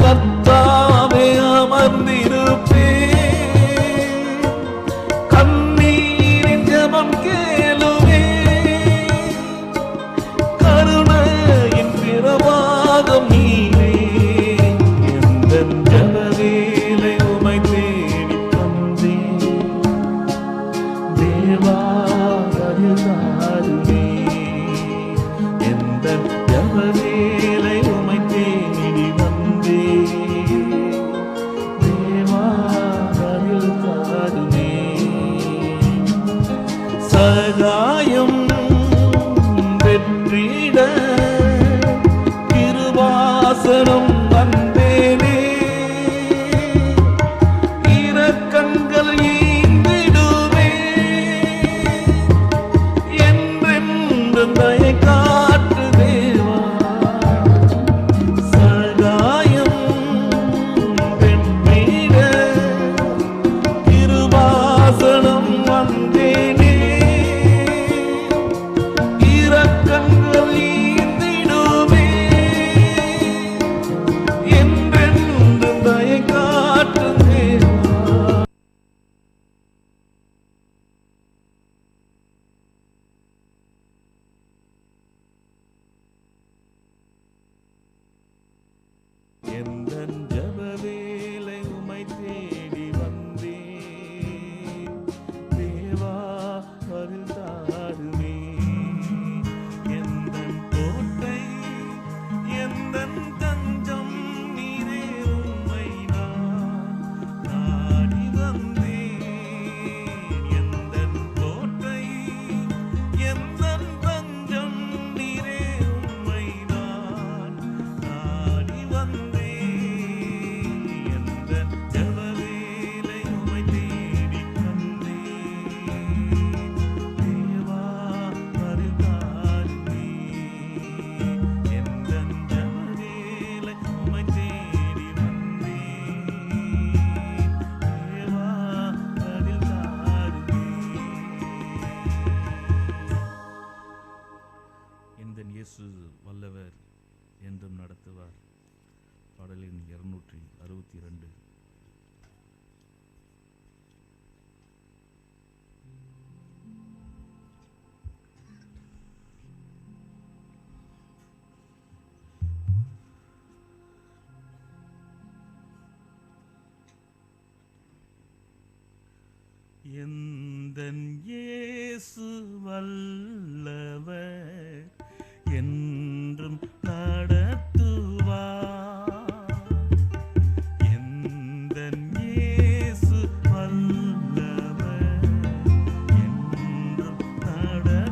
கர்த்தாவே அமர்ந்திருப்பேன். எந்தன் இயேசு வல்லவர் என்றும் நடத்துவார். எந்தன் இயேசு வல்லவர் என்றும் நடத்துவார்.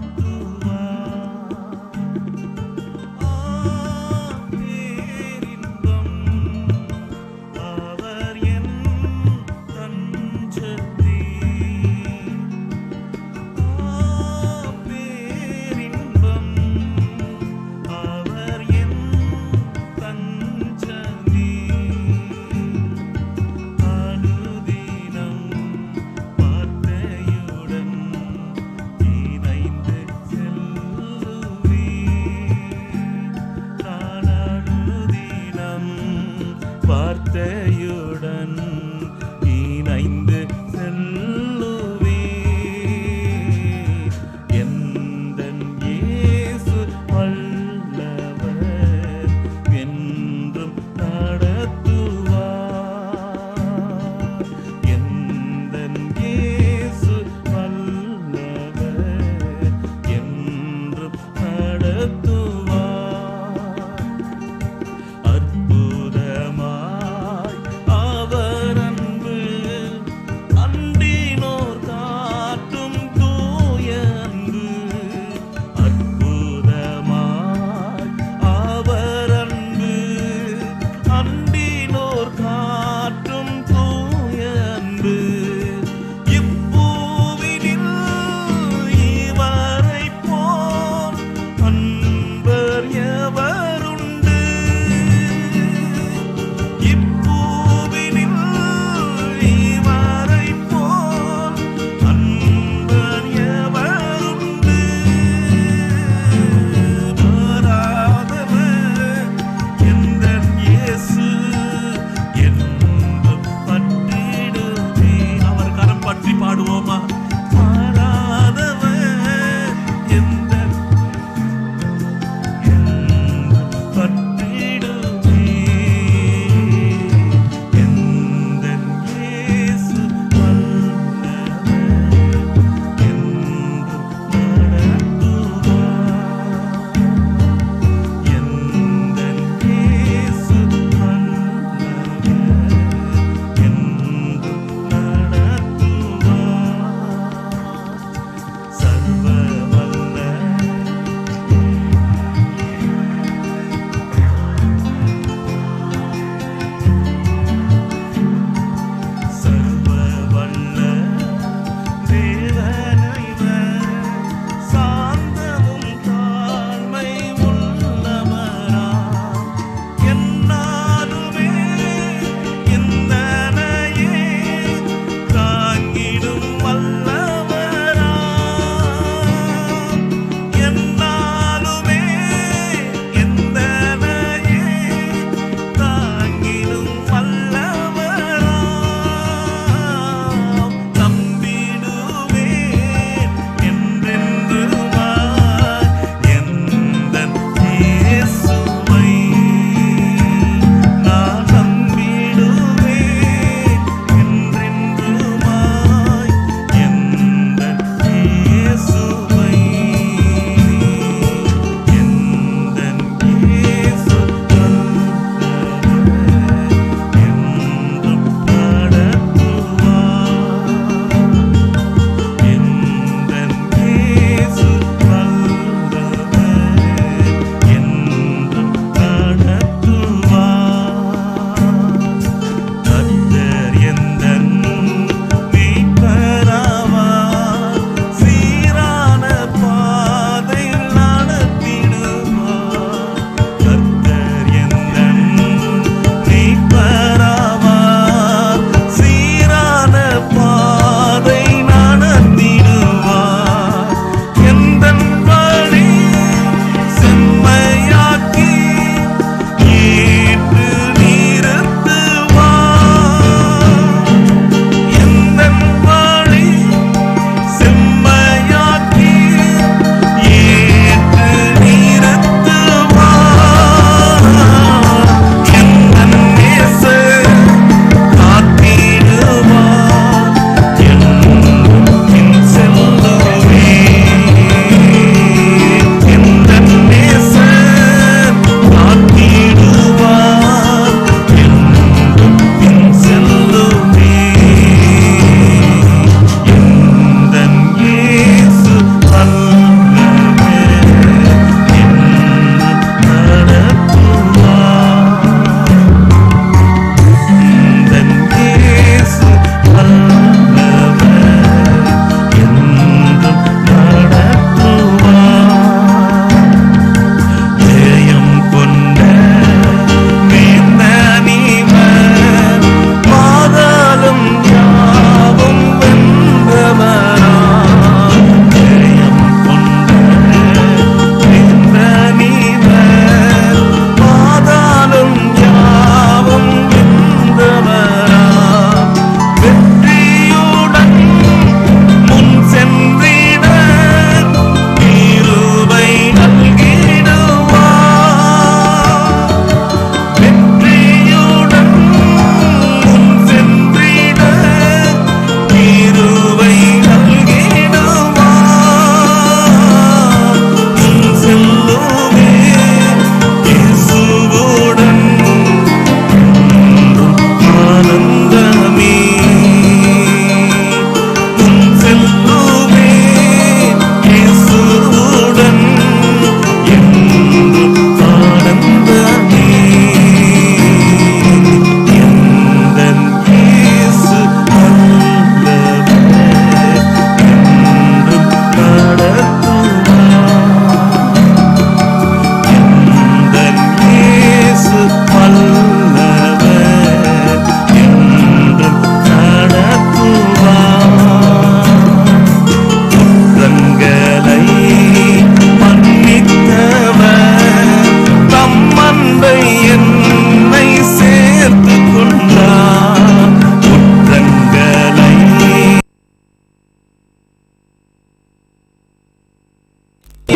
பேரின்பம் அவர் என் தஞ்சத்தே. பேரின்பம்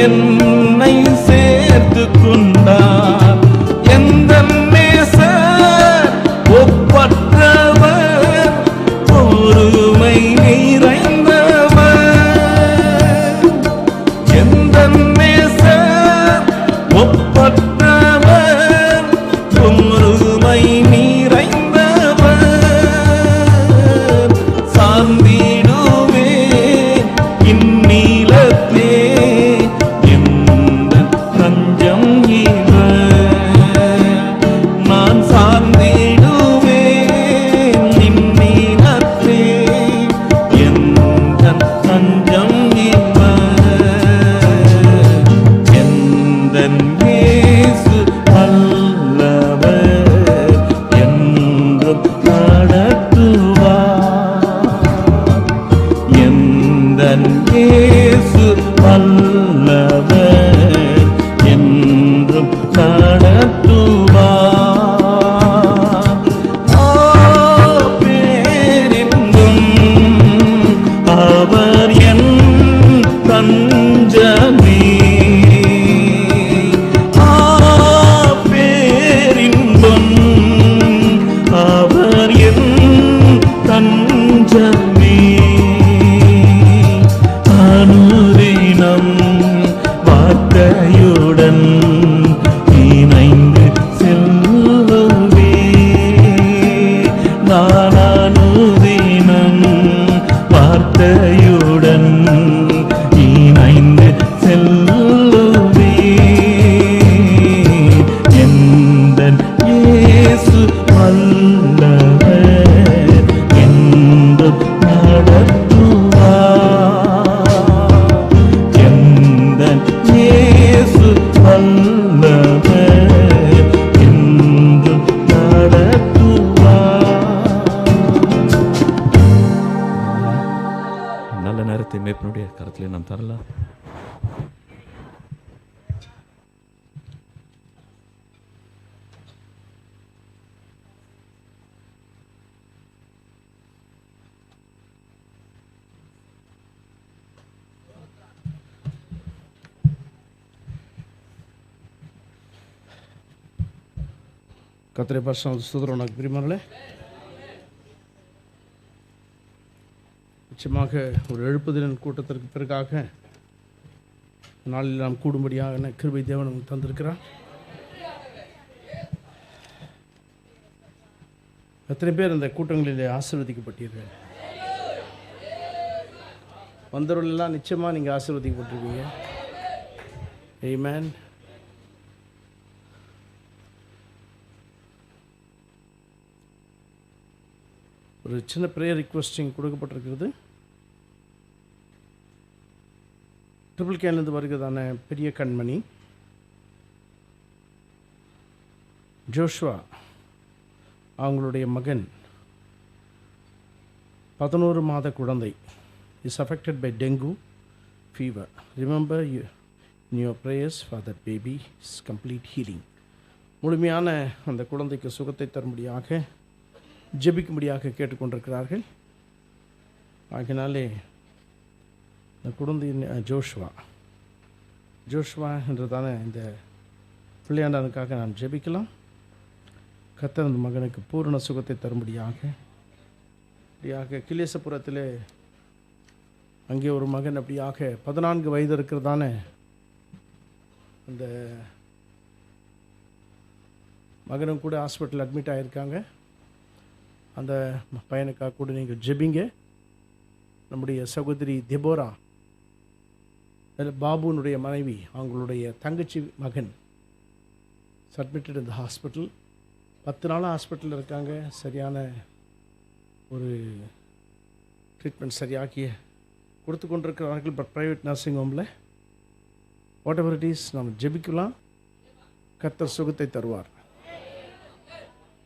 என்னை சேர்த்து கொண்டார். எந்த நேசர் ஒப்பற்றவர், பொறுமை நிறைந்தவர். எந்த நேசர் ஒப்பற்றவர், பொறுமை நிறைந்தவர். சார்ந்திடுவே இந்நிலத்தே எந்த தஞ்சம் இவர். நான் சார்ந்திடுவேன் இந்நிலத்தே எந்த தஞ்சம் இவர். எந்தன் இயேசு வல்லவர், என்றும் நடத்துவார். எந்தன் இயேசு வல்லவர், என்றும் நடத்துவார். ஆ பேரின்பம் அவர் என் தஞ்சமே. ஆ பேரின்பம் அவர் என் தஞ்சமே. அனுதினம் வார்த்தையுடன் இணைந்து செல்லுவே. நான் அனுதினம் வார்த்தையுடன் இணைந்து செல்லுவே. எந்தன் இயேசு வல்லவர், என்றும் நடத்துவார். எந்தன் இயேசு வல்லவர், என்றும் நடத்துவார். நல்ல நேரத்தை மேற்பனுடைய கரத்திலே நாம் தரலாம். கர்த்தருடைய பரிசுத்த ஸ்தோத்திரம் உனக்கு பிரியமானவர்களே. நிச்சயமாக ஒரு எழுப்புதலின் கூட்டத்திற்கு பிறகாக நாளில் நாம் கூடும்படியாக கிருபை தேவன் நமக்கு தந்திருக்கிறார். எத்தனை பேர் இந்த கூட்டங்களிலே ஆசீர்வதிக்கப்பட்டீர்கள்? வந்தவர்களெல்லாம் நிச்சயமாக நீங்கள் ஆசீர்வதிக்கப்பட்டிருக்கீங்க. ஆமென். ஒரு சின்ன ப்ரேயர் ரிக்வெஸ்டிங் கொடுக்கப்பட்டிருக்கிறது. ட்ரிபிள் கேன்லேருந்து வருகிறதான பெரிய கண்மணி ஜோஷுவா, அவங்களுடைய மகன் 11 மாத குழந்தை is affected by dengue fever. Remember you in your prayers for that baby is complete healing. முழுமையான அந்த குழந்தைக்கு சுகத்தை தரும்படியாக ஜெபிக்கும்படியாக கேட்டுக்கொண்டிருக்கிறார்கள். ஆகினாலே இந்த குழந்தையின் ஜோஷுவா என்றதான இந்த பிள்ளையாண்டனுக்காக நாம் ஜெபிக்கலாம். கர்த்தர் அந்த மகனுக்கு பூரண சுகத்தை தரும்படியாக. கிலேசபுரத்திலே அங்கே ஒரு மகன் அப்படியாக 14 வயது இருக்கிறதான அந்த மகனும் கூட ஹாஸ்பிட்டல் அட்மிட் ஆகியிருக்காங்க. அந்த பையனுக்காக கூட நீங்கள் ஜெபிங்க. நம்முடைய சகோதரி தெபோரா, பாபுனுடைய மனைவி, அவங்களுடைய தங்கச்சி மகன் அட்மிட்டட் இந்த ஹாஸ்பிட்டல். 10 நாளாக ஹாஸ்பிட்டலில் இருக்காங்க. சரியான ஒரு ட்ரீட்மெண்ட் சரியாக்கி கொடுத்து கொண்டிருக்கிறார்கள். பட் ப்ரைவேட் நர்சிங் ஹோமில் வாட் எவர் இட் இஸ் நம்ம ஜெபிக்கலாம். கர்த்தர் சுகத்தை தருவார்.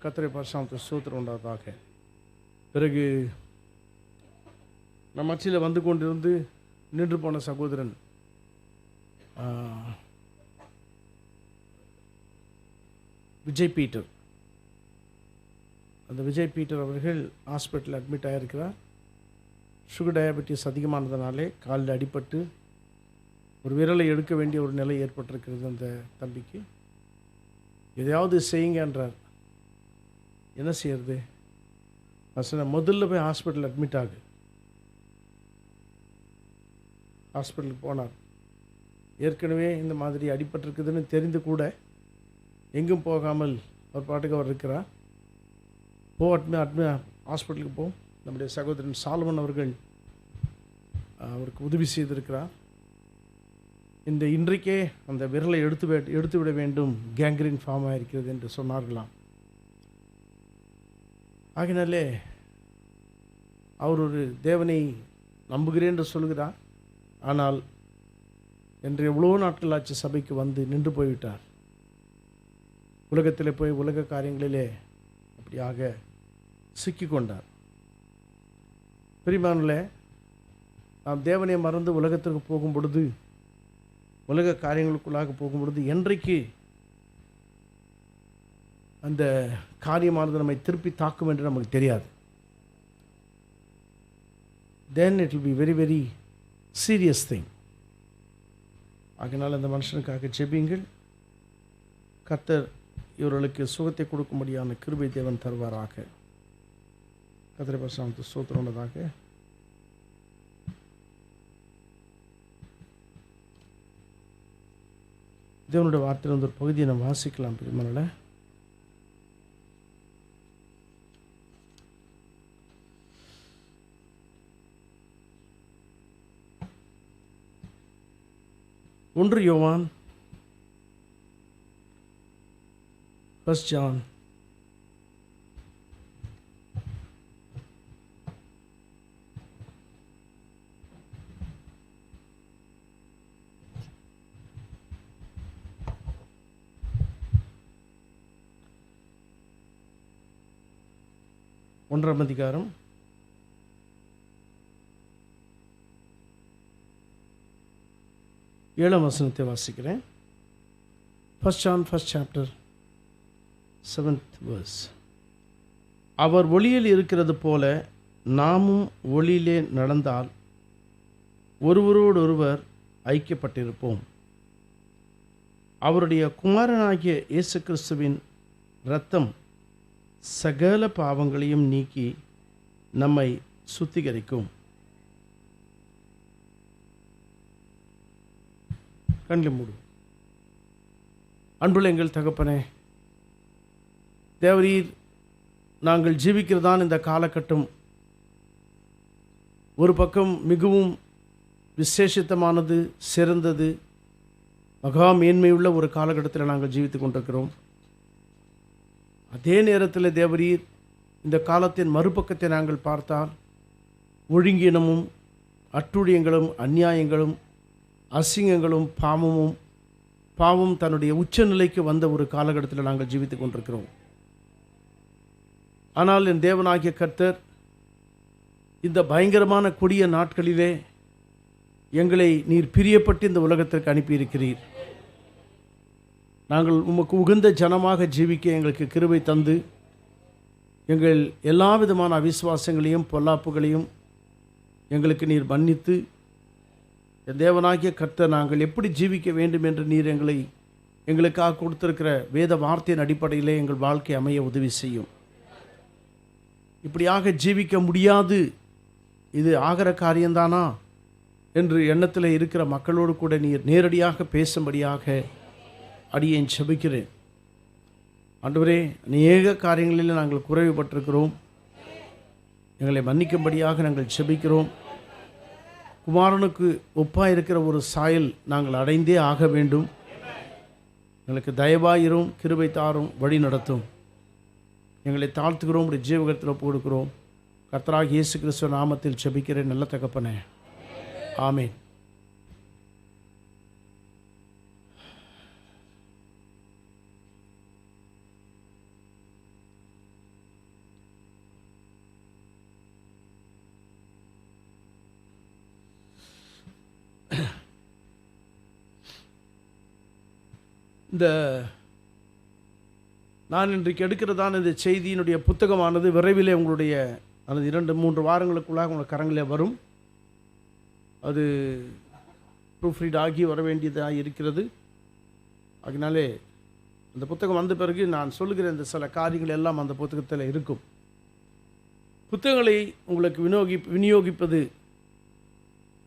கர்த்தரை பரிசுத்த ஸ்தோத்திரம் உண்டாவதாக. பிறகு நம்ம மத்தியில் வந்து கொண்டிருந்து நின்று போன சகோதரன் விஜய் பீட்டர், அந்த விஜய் பீட்டர் அவர்கள் ஹாஸ்பிட்டலில் அட்மிட் ஆகியிருக்கிறார். சுகர் டயபெட்டிஸ் அதிகமானதுனாலே காலில் அடிபட்டு ஒரு விரலை எடுக்க வேண்டிய ஒரு நிலை ஏற்பட்டிருக்கிறது அந்த தம்பிக்கு. எதையாவது செய்யுங்கன்றார். என்ன செய்யறது? நான் முதல்ல போய் ஹாஸ்பிட்டல் அட்மிட் ஆகு. ஹாஸ்பிட்டலுக்கு போனார். ஏற்கனவே இந்த மாதிரி அடிபட்டிருக்குதுன்னு தெரிந்து கூட எங்கும் போகாமல் அவர் பாட்டுக்கு அவர் இருக்கிறார். ஹாஸ்பிட்டலுக்கு போ. நம்முடைய சகோதரன் சாலமன் அவர்கள் அவருக்கு உதவி செய்திருக்கிறார். இன்றைக்கே அந்த விரலை எடுத்து விட வேண்டும், கேங்க்ரீன் ஃபார்ம் ஆகிருக்கிறது என்று சொன்னார்களாம். ஆகினாலே அவர் ஒரு தேவனை நம்புகிறேன் என்று சொல்கிறார். ஆனால் என்று எவ்வளோ நாட்கள் ஆச்சு சபைக்கு வந்து நின்று போய்விட்டார். உலகத்தில் போய் உலக காரியங்களிலே அப்படியாக சிக்கிக்கொண்டார். பிரியமானவர்களே, நாம் தேவனை மறந்து உலகத்திற்கு போகும் பொழுது, உலக காரியங்களுக்குள்ளாக போகும் பொழுது, என்றைக்கு அந்த காரியமானது நம்மை திருப்பி தாக்கும் என்று நமக்கு தெரியாது. Then it will be very very serious thing. ஆகையினால் அந்த மனுஷனுக்காக ஜெபியுங்கள். கர்த்தர் இவர்களுக்கு சுகத்தை கொடுக்கும்படியான கிருபை தேவன் தருவாராக. கர்த்தரை பரிசுத்த ஸ்தோத்திரமுள்ளதாக. தேவனுடைய வார்த்தையில் வந்து ஒரு பகுதியை நம்ம வாசிக்கலாம். பிரியமானவர்களே, ஒன்று யோவான், 1 John, ஒன்றாம் அதிகாரம் 7ஆம் வசனத்தை வாசிக்கிறேன். 1 John 1st chapter 7th verse. அவர் ஒளியில் இருக்கிறது போல நாமும் ஒளியிலே நடந்தால் ஒருவரோடொருவர் ஐக்கியப்பட்டிருப்போம். அவருடைய குமாரனாகிய இயேசு கிறிஸ்துவின் இரத்தம் சகல பாவங்களையும் நீக்கி நம்மை சுத்திகரிக்கும். கண்களை மூடு. அன்புள்ள எங்கள் தகப்பனே, தேவரீர், நாங்கள் ஜீவிக்கிறதான் இந்த காலகட்டம் ஒரு பக்கம் மிகவும் விசேஷித்தமானது, சிறந்தது, மகா மேன்மையுள்ள ஒரு காலகட்டத்தில் நாங்கள் ஜீவித்து கொண்டிருக்கிறோம். அதே நேரத்தில் தேவரீர், இந்த காலத்தின் மறுபக்கத்தை நாங்கள் பார்த்தால் ஒழுங்கீனமும் அட்டுழியங்களும் அநியாயங்களும் அசிங்கங்களும் பாவம் தன்னுடைய உச்சநிலைக்கு வந்த ஒரு காலகட்டத்தில் நாங்கள் ஜீவித்து கொண்டிருக்கிறோம். ஆனால் என் தேவனாகிய கர்த்தர் இந்த பயங்கரமான கொடிய நாட்களிலே எங்களை நீர் பிரியப்பட்டு இந்த உலகத்திற்கு அனுப்பியிருக்கிறீர். நாங்கள் உமக்கு உகந்த ஜனமாக ஜீவிக்க எங்களுக்கு கிருபை தந்து எங்கள் எல்லா விதமான அவிசுவாசங்களையும் பொல்லாப்புகளையும் எங்களுக்கு நீர் மன்னித்து, தேவனாகிய கர்த்தர் நாங்கள் எப்படி ஜீவிக்க வேண்டும் என்று நீர் எங்களுக்காக கொடுத்திருக்கிற வேத வார்த்தையின் அடிப்படையிலே எங்கள் வாழ்க்கை அமைய உதவி செய்யும். இப்படியாக ஜீவிக்க முடியாது, இது ஆகிற காரியம்தானா என்று எண்ணத்தில் இருக்கிற மக்களோடு கூட நீர் நேரடியாக பேசும்படியாக அடியேன் ஜெபிக்கிறேன். ஆண்டவரே, அநேக காரியங்களில் நாங்கள் குறைவுபட்டிருக்கிறோம். எங்களை மன்னிக்கும்படியாக நாங்கள் ஜெபிக்கிறோம். குமாரனுக்கு ஒப்பாக இருக்கிற ஒரு சாயல் நாங்கள் அடைந்தே ஆக வேண்டும். எங்களுக்கு தயவாயிரும், கிருபை தாரும், வழி நடத்தும். எங்களை தாழ்த்துகிறோம், ஒரு ஜீவகத்தில் ஒப்பு கொடுக்கிறோம். கர்த்தராகிய இயேசு கிறிஸ்துவ நாமத்தில் ஜெபிக்கிறேன் நல்ல தகப்பனே, ஆமேன். நான் இன்றைக்கு எடுக்கிறதான இந்த செய்தியினுடைய புத்தகமானது விரைவிலே உங்களுடைய அல்லது 2-3 வாரங்களுக்குள்ளாக உங்கள் கரங்களில் வரும். அது ப்ரூஃப் ரீட் ஆகி வர வேண்டியதாக இருக்கிறது. அதனாலே அந்த புத்தகம் வந்த பிறகு நான் சொல்லுகிற இந்த சில காரியங்கள் எல்லாம் அந்த புத்தகத்தில் இருக்கும். புத்தகங்களை உங்களுக்கு விநியோகிப்பது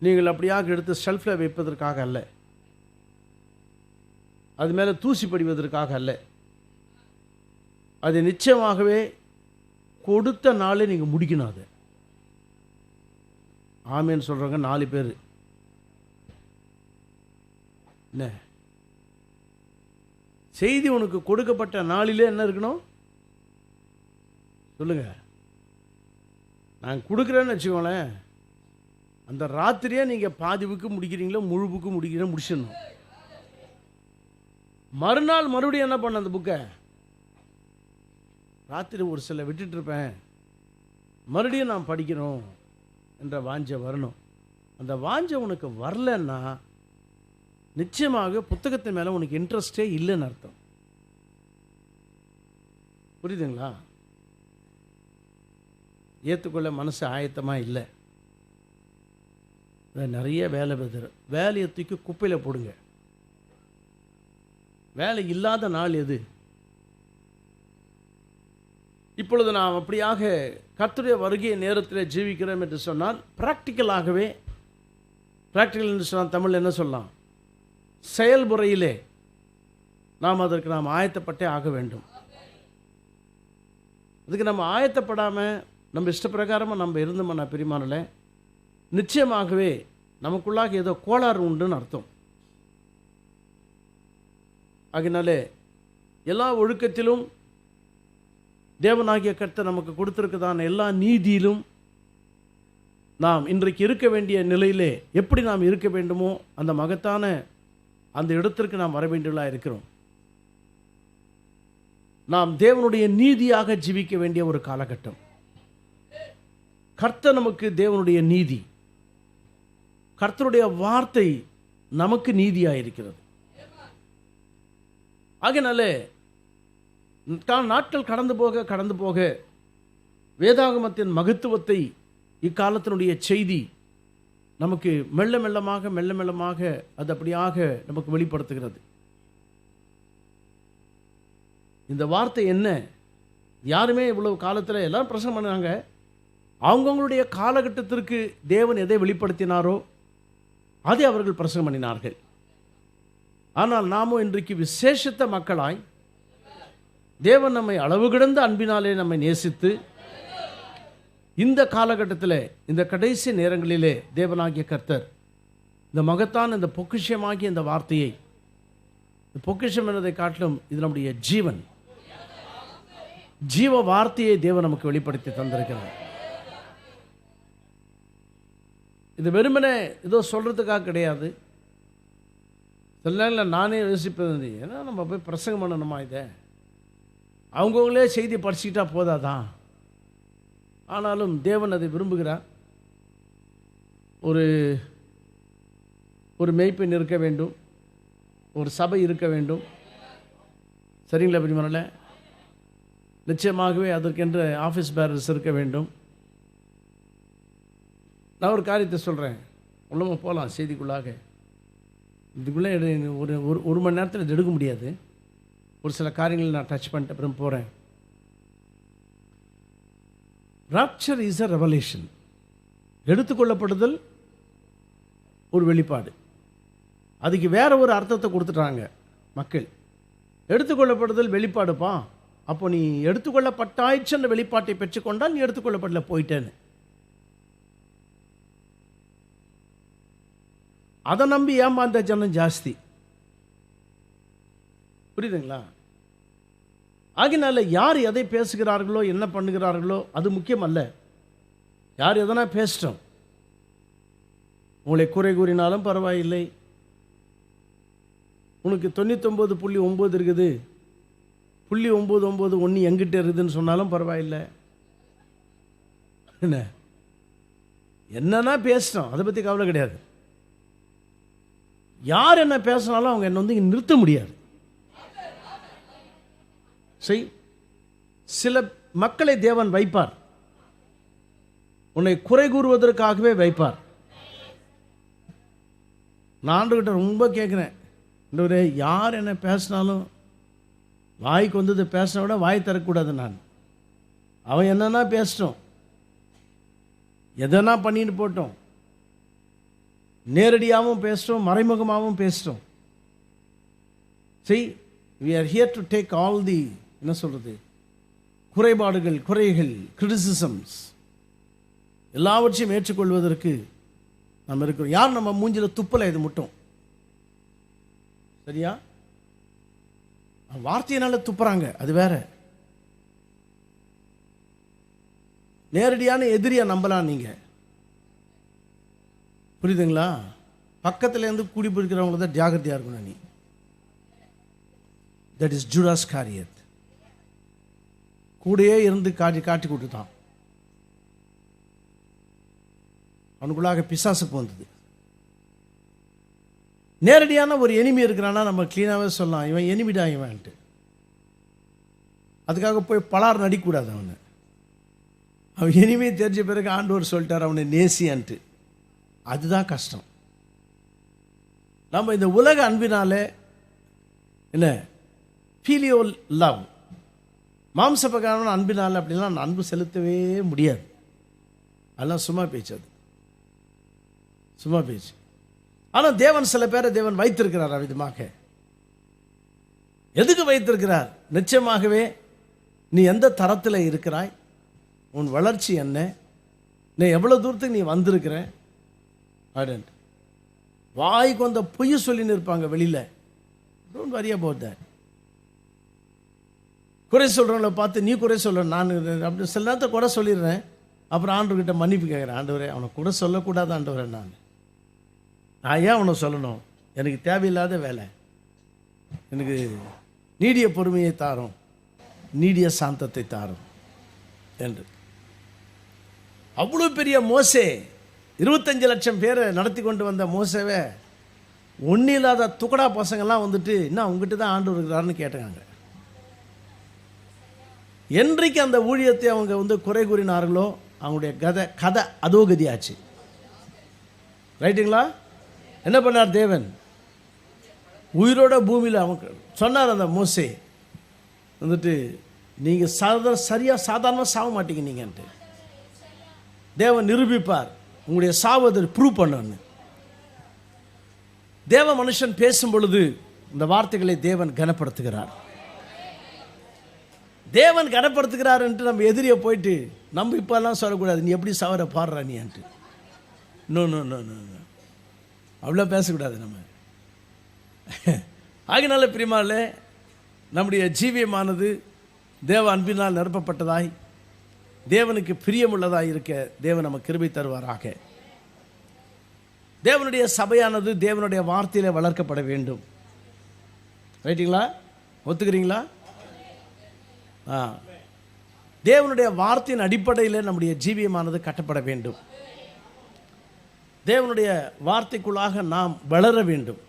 நீங்கள் அப்படியாக எடுத்து ஷெல்ஃபில் வைப்பதற்காக அல்ல, அது மேலே தூசி படிவதற்காக அல்ல. அது நிச்சயமாகவே கொடுத்த நாளே நீங்கள் முடிக்கணும். அது ஆமேன்னு சொல்கிறவங்க 4 பேர். என்ன செய்தி உனக்கு கொடுக்கப்பட்ட நாளிலே என்ன இருக்கணும் சொல்லுங்க. நான் கொடுக்குறேன்னு வச்சுக்கோங்களேன், அந்த ராத்திரியே நீங்கள் பாதி புக்கு முடிக்கிறீங்களோ முழு புக்கு முடிக்கிறீங்களோ முடிச்சிடணும். மறுநாள் மறுபடியும் என்ன பண்ண அந்த புக்கை ராத்திரி ஒரு சில விட்டுட்டு இருப்பேன், மறுபடியும் நான் படிக்கணும் என்ற வாஞ்சை வரணும். அந்த வாஞ்சை உனக்கு வரலன்னா நிச்சயமாக புத்தகத்தின் மேலே உனக்கு இன்ட்ரெஸ்டே இல்லைன்னு அர்த்தம். புரியுதுங்களா? ஏற்றுக்கொள்ள மனசு ஆயத்தமாக இல்லை. நிறைய வேலை பெறும். வேலையை தூக்கி குப்பையில் போடுங்க. வேலை இல்லாத நாள் எது? இப்பொழுது நாம் அப்படியாக கர்த்தருடைய வருகை நேரத்தில் ஜீவிக்கிறோம் என்று சொன்னால் ப்ராக்டிக்கலாகவே, ப்ராக்டிக்கல் என்று சொன்னால் தமிழ் என்ன சொல்லலாம், செயல்முறையிலே நாம் அதற்கு ஆயத்தப்பட்டே ஆக வேண்டும். அதுக்கு நம்ம ஆயத்தப்படாமல் நம்ம இஷ்டப்பிரகாரமாக நம்ம இருந்தோம்னா பிரிமானல நிச்சயமாகவே நமக்குள்ளாக ஏதோ கோளாறு உண்டுன்னு அர்த்தம். ஆகினாலே எல்லா ஒழுக்கத்திலும் தேவனாகிய கர்த்தர் நமக்கு கொடுத்திருக்கதான எல்லா நீதியிலும் நாம் இன்றைக்கு இருக்க வேண்டிய நிலையிலே எப்படி நாம் இருக்க வேண்டுமோ அந்த மகத்தான அந்த இடத்திற்கு நாம் வர வேண்டியவர்களாக இருக்கிறோம். நாம் தேவனுடைய நீதியாக ஜீவிக்க வேண்டிய ஒரு காலகட்டம். கர்த்தர் நமக்கு தேவனுடைய நீதி, கர்த்தருடைய வார்த்தை நமக்கு நீதியாக இருக்கிறது. ஆகையினாலே நாட்கள் கடந்து போக வேதாகமத்தின் மகத்துவத்தை இக்காலத்தினுடைய செய்தி நமக்கு மெல்ல மெல்லமாக அது அப்படியாக நமக்கு வெளிப்படுத்துகிறது. இந்த வார்த்தை என்ன? யாருமே இவ்வளவு காலத்தில் எல்லாரும் பிரசங்கம் பண்ணாங்க. அவங்கவுங்களுடைய காலகட்டத்திற்கு தேவன் எதை வெளிப்படுத்தினாரோ அதை அவர்கள் பிரசங்கம் பண்ணினார்கள். ஆனால் நாமும் இன்றைக்கு விசேஷித்த மக்களாய் தேவன் நம்மை அளவு கிடந்த அன்பினாலே நம்மை நேசித்து இந்த காலகட்டத்தில் இந்த கடைசி நேரங்களிலே தேவனாகிய கர்த்தர் இந்த மகத்தான இந்த பொக்கிஷமாகிய இந்த வார்த்தையை, பொக்கிஷம் என்பதை காட்டிலும் இது நம்முடைய ஜீவ வார்த்தையை தேவன் நமக்கு வெளிப்படுத்தி தந்திருக்கிறார். இது வெறுமனே ஏதோ சொல்கிறதுக்காக கிடையாது. சில நேரங்களில் நானே யோசிப்பது, ஏன்னா நம்ம போய் பிரசங்கம் பண்ணணுமா? இதை அவங்கவுங்களே செய்தி படிச்சுக்கிட்டா போதாதான். ஆனாலும் தேவன் அதை விரும்புகிறார். ஒரு மெய்ப்பெண் இருக்க வேண்டும், ஒரு சபை இருக்க வேண்டும். சரிங்களா பிரிமனல? நிச்சயமாகவே அதற்கென்று ஆஃபீஸ் பேரர்ஸ் இருக்க வேண்டும். நான் ஒரு காரியத்தை சொல்கிறேன், உள்ளமா போகலாம் செய்திக்குள்ளாக. இதுக்குள்ளே ஒரு மணி நேரத்தில் இது எடுக்க முடியாது. ஒரு சில காரியங்களை நான் டச் பண்ணிட்டு அப்புறம் போகிறேன். Rapture is a revelation. எடுத்துக்கொள்ளப்படுதல் ஒரு வெளிப்பாடு. அதுக்கு வேற ஒரு அர்த்தத்தை கொடுத்துட்டாங்க மக்கள். எடுத்துக்கொள்ளப்படுதல் வெளிப்பாடுப்பா, அப்போ நீ எடுத்துக்கொள்ளப்பட்டாய்ச்சென்ற வெளிப்பாட்டை பெற்றுக்கொண்டால் நீ எடுத்துக்கொள்ளப்படல போயிட்டேன்னு. அதை நம்பி ஏமாந்த ஜனம் ஜாஸ்தி. புரியுதுங்களா? ஆகினால யார் எதை பேசுகிறார்களோ என்ன பண்ணுகிறார்களோ அது முக்கியம் அல்ல. யார் எதனா பேசிட்டோம், உங்களை குறை கூறினாலும் பரவாயில்லை, உனக்கு 99.9 இருக்குது, 0.99 எங்கிட்ட இருக்குதுன்னு சொன்னாலும் பரவாயில்லை. என்னன்னா பேசிட்டோம், அதை பற்றி கவலை கிடையாது. யார் என்ன பேசினாலும் அவங்க என்ன வந்து நிறுத்த முடியாது. சில மக்களை தேவன் வைப்பார், உன்னை குறை கூறுவதற்காகவே வைப்பார். நான் ஆண்டவர்கிட்ட ரொம்ப கேட்குறேன், ஆண்டவரே யார் என்ன பேசினாலும் வாய்க்கு வந்தது பேசின விட வாய் தரக்கூடாது. நான் அவன் என்னன்னா பேசிட்டோம், எதனா பண்ணிட்டு போட்டோம், நேரடியாகவும் பேசிட்டோம், மறைமுகமாகவும் பேசிட்டோம். See, we are here to take all the என்ன சொல்கிறது, குறைபாடுகள், குறைகள், கிரிட்டிசிசம்ஸ் எல்லாவற்றையும் ஏற்றுக்கொள்வதற்கு நம்ம இருக்கிறோம். யார் நம்ம மூஞ்சில் துப்பலை, இது மட்டும் சரியா? வார்த்தையினால துப்புறாங்க, அது வேற. நேரடியான எதிரியா நம்பலாம் நீங்க, புரியுதுங்களா? பக்கத்துல இருந்து கூடி பிடிக்கிறவங்க தான் ஜாகிரதையா இருக்கணும். நீ தட் இஸ் ஜூடாஸ் காரியத். கூடயே இருந்து காட்டி கொடுத்தான். அவனுக்குள்ளாக பிசாசு வந்தது. நேரடியான ஒரு எனிமி இருக்கிறான்னா நம்ம கிளீனாகவே சொல்லலாம், இவன் எனிமிடா இவன்ட்டு. அதுக்காக போய் பலார் நடிக்கூடாது. அவன் எனிமியை தெரிஞ்ச பிறகு ஆண்டவர் சொல்லிட்டார் அவனை நேசியான்ட்டு. அதுதான் கஷ்டம். நம்ம இந்த உலக அன்பினாலே என்ன ஃபீலியோ லவ், மாம்சபகாரமான அன்பினால் அப்படிலாம் அன்பு செலுத்தவே முடியாது. அதெல்லாம் சும்மா பேச்சு, அது சும்மா பேச்சு. ஆனால் தேவன் சில பேரை தேவன் வைத்திருக்கிறார் அவ்விதமாக. எதுக்கு வைத்திருக்கிறார்? நிச்சயமாகவே நீ எந்த தரத்தில் இருக்கிறாய், உன் வளர்ச்சி என்ன, நீ எவ்வளோ தூரத்துக்கு நீ வந்திருக்கிற அப்படின்ட்டு. வாய்க்கு வந்த பொய்ய சொல்லின்னு இருப்பாங்க வெளியில். Don't worry about that. குறை சொல்கிறவங்கள பார்த்து நீ குறை சொல்ல, நான் அப்படி சில நேரத்தை குறை சொல்லிடுறேன். அப்புறம் ஆண்டவர்கிட்ட மன்னிப்பு கேட்குறேன், ஆண்டவரே அவனை கூட சொல்லக்கூடாது ஆண்டவரே, நான் ஏன் அவனை சொல்லணும், எனக்கு தேவையில்லாத வேலை, எனக்கு நீடிய பொறுமையை தாரும், நீடிய சாந்தத்தை தாரும் என்று. அவ்வளோ பெரிய மோசே, 25 லட்சம் பேரை நடத்தி கொண்டு வந்த மோசேவை ஒன்றும் இல்லாத துக்கடா பசங்கள்லாம் வந்துட்டு இன்னும் அவங்ககிட்ட தான் ஆண்டவர் இருக்கிறாருன்னு கேட்டாங்க. என்றைக்கு அந்த ஊழியத்தை அவங்க குறை கூறினார்களோ அவங்களுடைய கதை அதோ கதியாச்சு. ரைட்டுங்களா? என்ன பண்ணார் தேவன்? உயிரோட பூமியில் அவங்க சொன்னார் அந்த மோசே வந்துட்டு, நீங்கள் சாதாரணமாக சாக மாட்டீங்க நீங்கன்ட்டு. தேவன் நிரூபிப்பார், உங்களுடைய சாவதை ப்ரூவ் பண்ணு. தேவ மனுஷன் பேசும் பொழுது இந்த வார்த்தைகளை தேவன் கனப்படுத்துகிறார். தேவன் கனப்படுத்துகிறார் என்று நம்ம எதிரியை போயிட்டு நம்ம இப்பெல்லாம் சொல்லக்கூடாது, நீ எப்படி சாவர பாடுற நீன்ட்டு. No no no no no, அவ்வளோ பேசக்கூடாது நம்ம. ஆகினால பிரியமானே, நம்முடைய ஜீவியமானது தேவ அன்பினால் நிரப்பப்பட்டதாய் தேவனுக்கு பிரியமுள்ளதாய் இருக்க தேவன் நமக்கு கிருபை தருவாராக. தேவனுடைய சபையானது தேவனுடைய வார்த்தையில் வளர்க்கப்பட வேண்டும். ரைட்டுங்களா? ஒத்துக்கிறீங்களா? தேவனுடைய வார்த்தையின் அடிப்படையில் நம்முடைய ஜீவியமானது கட்டப்பட வேண்டும். தேவனுடைய வார்த்தைக்குள்ளாக நாம் வளர வேண்டும்.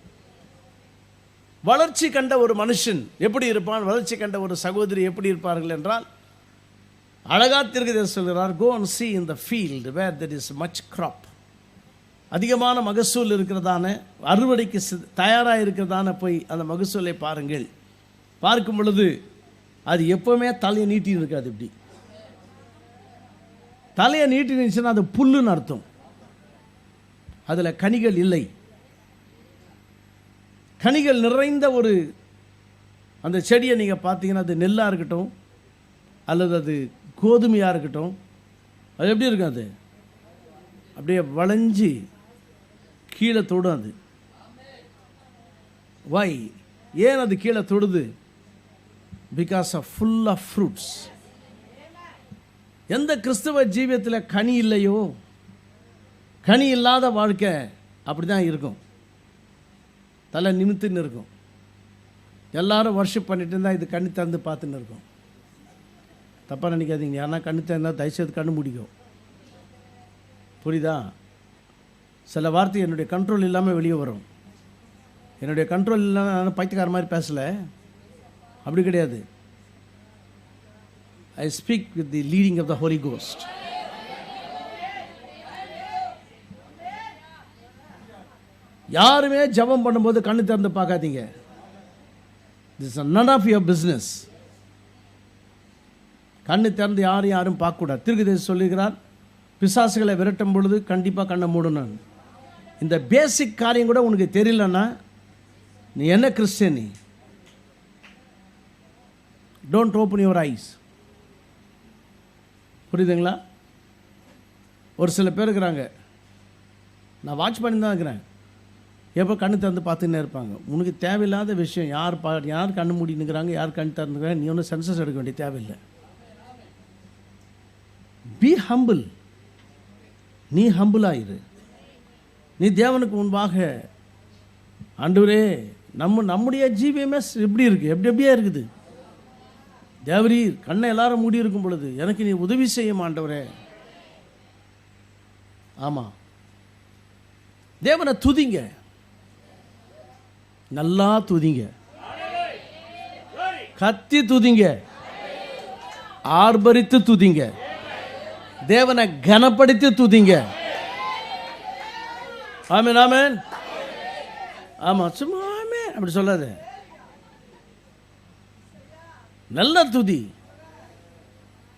வளர்ச்சி கண்ட ஒரு மனுஷன் எப்படி இருப்பான், வளர்ச்சி கண்ட ஒரு சகோதரி எப்படி இருப்பார்கள் என்றால், அழகா தீர்க்கதரிசி சொல்கிறார், go and see in the field where there is much crop. அதிகமான மகசூல் இருக்கிறதான, அறுவடைக்கு தயாராக இருக்கிறதான போய் அந்த மகசூலை பாருங்கள். பார்க்கும் பொழுது அது எப்பவுமே தலையை நீட்டி இருக்காது. இப்படி தலையை நீட்டி இருந்துச்சுன்னா அது புல்லுன்னு அர்த்தம். அதில் கனிகள் இல்லை. கனிகள் நிறைந்த ஒரு அந்த செடியை நீங்கள் பார்த்தீங்கன்னா, அது நெல்லாக இருக்கட்டும் அல்லது அது கோதுமையாக இருக்கட்டும், அது எப்படி இருக்கும்? அது அப்படியே வளைஞ்சி கீழே தொடும். அது வை? ஏன் அது கீழே தொடுது? Because of full of fruits. எந்த கிறிஸ்தவ ஜீவியத்தில் கனி இல்லையோ, கனி இல்லாத வாழ்க்கை அப்படி தான் இருக்கும். தலை நிமித்துன்னு இருக்கும். எல்லாரும் வர்ஷிப் பண்ணிட்டு இருந்தால் இது கண்ணு திறந்து பார்த்துன்னு இருக்கும். தப்பாக நினைக்காதீங்க. யாரா கண்ணு திறந்தால் தயவுசெய்து கண்ணு முடிக்கும். புரியுதா? சில வார்த்தை என்னுடைய கண்ட்ரோல் இல்லாமல் வெளியே வரும். என்னுடைய கண்ட்ரோல் இல்லாமல் நான் பைத்தியக்கார மாதிரி பேசலை, அப்படி கிடையாது. I speak with the leading of the Holy Ghost. யாருமே ஜெபம் பண்ணும்போது கண்ணு திறந்து பார்க்காதீங்க. This is none of your business. கண்ணு திறந்து யாரும் பார்க்கக்கூடாது. தீர்க்கதரிசி சொல்லுகிறார், பிசாசுகளை விரட்டும் பொழுது கண்டிப்பாக கண்ணை மூடணும். இந்த பேசிக் காரியம் கூட உனக்கு தெரியலன்னா நீ என்ன கிறிஸ்டியன்? நீ டோன்ட் ஓப்பன் யுவர் ஐஸ். புரியுதுங்களா? ஒரு சில பேர் இருக்கிறாங்க, நான் வாட்ச் பண்ணி தான் இருக்கிறேன், எப்போ கண்ணு திறந்து பார்த்துன்னே இருப்பாங்க. உனக்கு தேவையில்லாத விஷயம். யார் கண்ணு மூடினுக்கிறாங்க, யார் கண் திறந்துக்கிறாங்க, நீ ஒன்றும் சென்சஸ் எடுக்க வேண்டிய தேவையில்லை. B humble. நீ ஹம்பிளாயிரு. நீ தேவனுக்கு முன்பாக, ஆண்டவரே நம்முடைய ஜீவியமே எப்படி இருக்குது, எப்படியே இருக்குது. தேவரீர் கண்ணை எல்லாரும் மூடி இருக்கும் பொழுது எனக்கு நீ உதவி செய்யும் ஆண்டவரே. ஆமாம், தேவனை துதிங்க, நல்லா துதிங்க, கத்தி துதிங்க, ஆர்ப்பரித்து துதிங்க, தேவனை கனப்படுத்தி துதிங்க. ஆமென் ஆமென். ஆமாம், சும்மா ஆமென் அப்படி சொல்லாத, நல்ல துதி.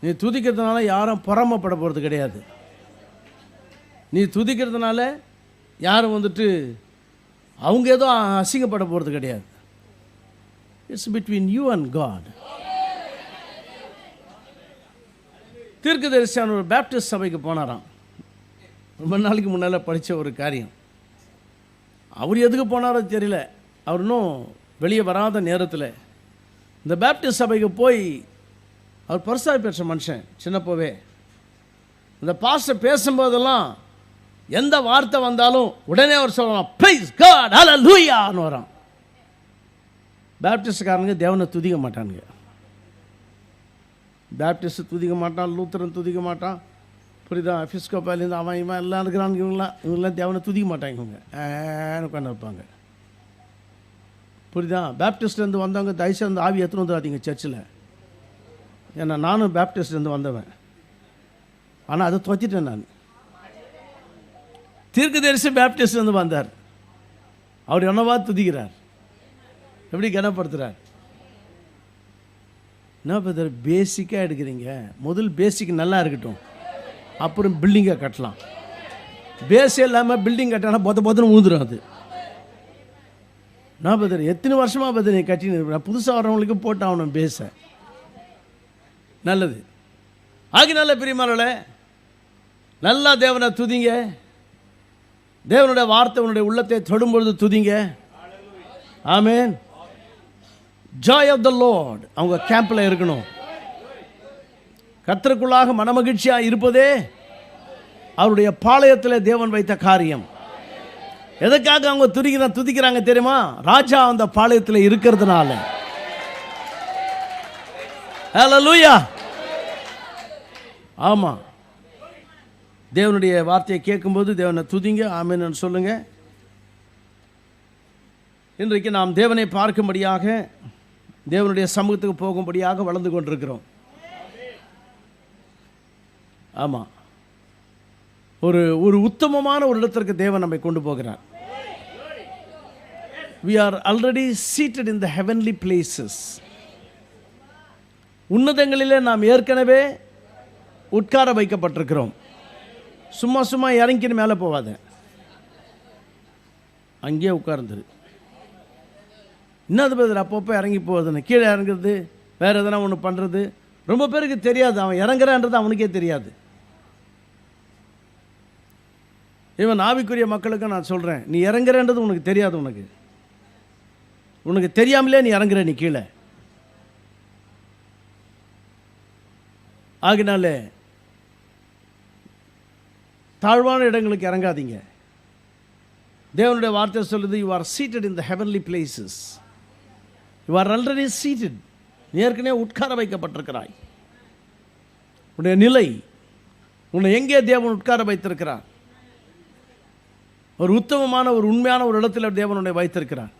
நீ துதிக்கிறதுனால யாரும் பொறாமப்பட போகிறது கிடையாது. நீ துதிக்கிறதுனால யாரும் வந்துட்டு அவங்க ஏதோ அசிங்கப்பட போகிறது கிடையாது. It's between you and God. தீர்க்கதரிசியான ஒரு பேப்டிஸ்ட் சபைக்கு போனாராம். ரொம்ப நாளைக்கு முன்னால் படித்த ஒரு காரியம். அவர் எதுக்கு போனாரோ தெரியல. அவர் இன்னும் வெளியே வராத நேரத்தில் இந்த பேப்டிஸ்ட் சபைக்கு போய், அவர் பெருசாக பேசுகிற மனுஷன் சின்னப்போவே, இந்த பாஸ்டர் பேசும்போதெல்லாம் எந்த வார்த்தை வந்தாலும் உடனே அவர் சொல்லலாம், பிரைஸ் காட், ஹல்லேலூயான்னு வரான். பேப்டிஸ்ட்காரனுங்க தேவனை துதிக்க மாட்டானுங்க. பேப்டிஸ்ட் துதிக்க மாட்டான், லூத்தரன் துதிக்க மாட்டான், புரியுதா, எபிஸ்கோப்பாலேருந்து அவன் இவன் எல்லாம் இருக்கிறாங்க. இவங்களாம் தேவனை துதிக்க மாட்டாங்க. இவங்க உட்காந்து இருப்பாங்க. புரியுதா? பேப்டிஸ்ட்லேருந்து வந்தவங்க தயவுசெய்து அந்த ஆவி எடுத்துன்னு வந்துடாதீங்க சர்ச்சில். ஏன்னா நானும் பேப்டிஸ்ட்லேருந்து வந்தவன், ஆனால் அதை துவச்சிட்டேன் நான். தீர்க்கதரிசி பேப்டிஸ்ட்லேருந்து வந்தார். அவர் என்னவா துதிக்கிறார், எப்படி கனப்படுத்துகிறார். என்ன பத்திர பேசிக்காக எடுக்கிறீங்க? முதல் பேசிக் நல்லா இருக்கட்டும், அப்புறம் பில்டிங்கை கட்டலாம். பேஸே இல்லாமல் பில்டிங் கட்டினா பொத்தன்னு ஊந்துடும் அது. நான் பத்திர எத்தனை வருஷமாக பத்திர நீ கட்டின்னு, புதுசாக வரவங்களுக்கு போட்டு ஆகணும் பேஸை. நல்லது. ஆகினால பிரியமானவர்களே, நல்லா தேவனை துதிங்க. தேவனுடைய வார்த்தை உன்னுடைய உள்ளத்தை தொடும்பொழுது துதிங்க. ஆமென். ஜாய் ஆஃப் த லார்ட் அவங்க கேம்பில் இருக்கணும். கர்த்தருக்குள்ளாக மனமகிழ்ச்சியாக இருப்பதே அவருடைய பாளையத்தில் தேவன் வைத்த காரியம். எதுக்காக அவங்க துதிக்கிறாங்க தெரியுமா? ராஜா அந்த பாளையத்தில் இருக்கிறதுனால. ஹல்லேலூயா. ஆமாம், தேவனுடைய வார்த்தையை கேட்கும்போது தேவனை துதிங்க, ஆமென்னு சொல்லுங்க. இன்றைக்கு நாம் தேவனை பார்க்கும்படியாக, தேவனுடைய சமூகத்துக்கு போகும்படியாக வளர்ந்து கொண்டிருக்கிறோம். ஆமாம், ஒரு உத்தமமான ஒரு இடத்திற்கு தேவன் நம்மை கொண்டு போகிறார். We are already seated in the heavenly places. உன்னதங்களிலே நாம் ஏற்கனவே உட்கார வைக்கப்பட்டிருக்கிறோம். சும்மா இறங்கின்னு மேலே போவாத, அங்கேயே உட்கார்ந்துரு. என்னது பதில் அப்பப்போ இறங்கி போகுதுன்னு, கீழே இறங்குறது, வேறு எதனா ஒன்று பண்ணுறது ரொம்ப பேருக்கு தெரியாது. அவன் இறங்குறான்றது அவனுக்கே தெரியாது. இவன் ஆவிக்குரிய மக்களுக்கு நான் சொல்கிறேன், நீ இறங்குறன்றது உனக்கு தெரியாது. உனக்கு தெரியாமலே நீ இறங்குற, நீ கீழே. ஆகினாலே தாழ்வான இடங்களுக்கு இறங்காதீங்க. தேவனுடைய வார்த்தை சொல்லுது, you are seated in the heavenly places. You are already seated. ஏற்கனவே உட்கார வைக்கப்பட்டிருக்கிறாய். உன்னுடைய நிலை, உன்னை எங்கே தேவன் உட்கார வைத்திருக்கிறார்? ஒரு உத்தமமான, ஒரு உண்மையான ஒரு இடத்துல தேவன் உன்னை வைத்திருக்கிறார்.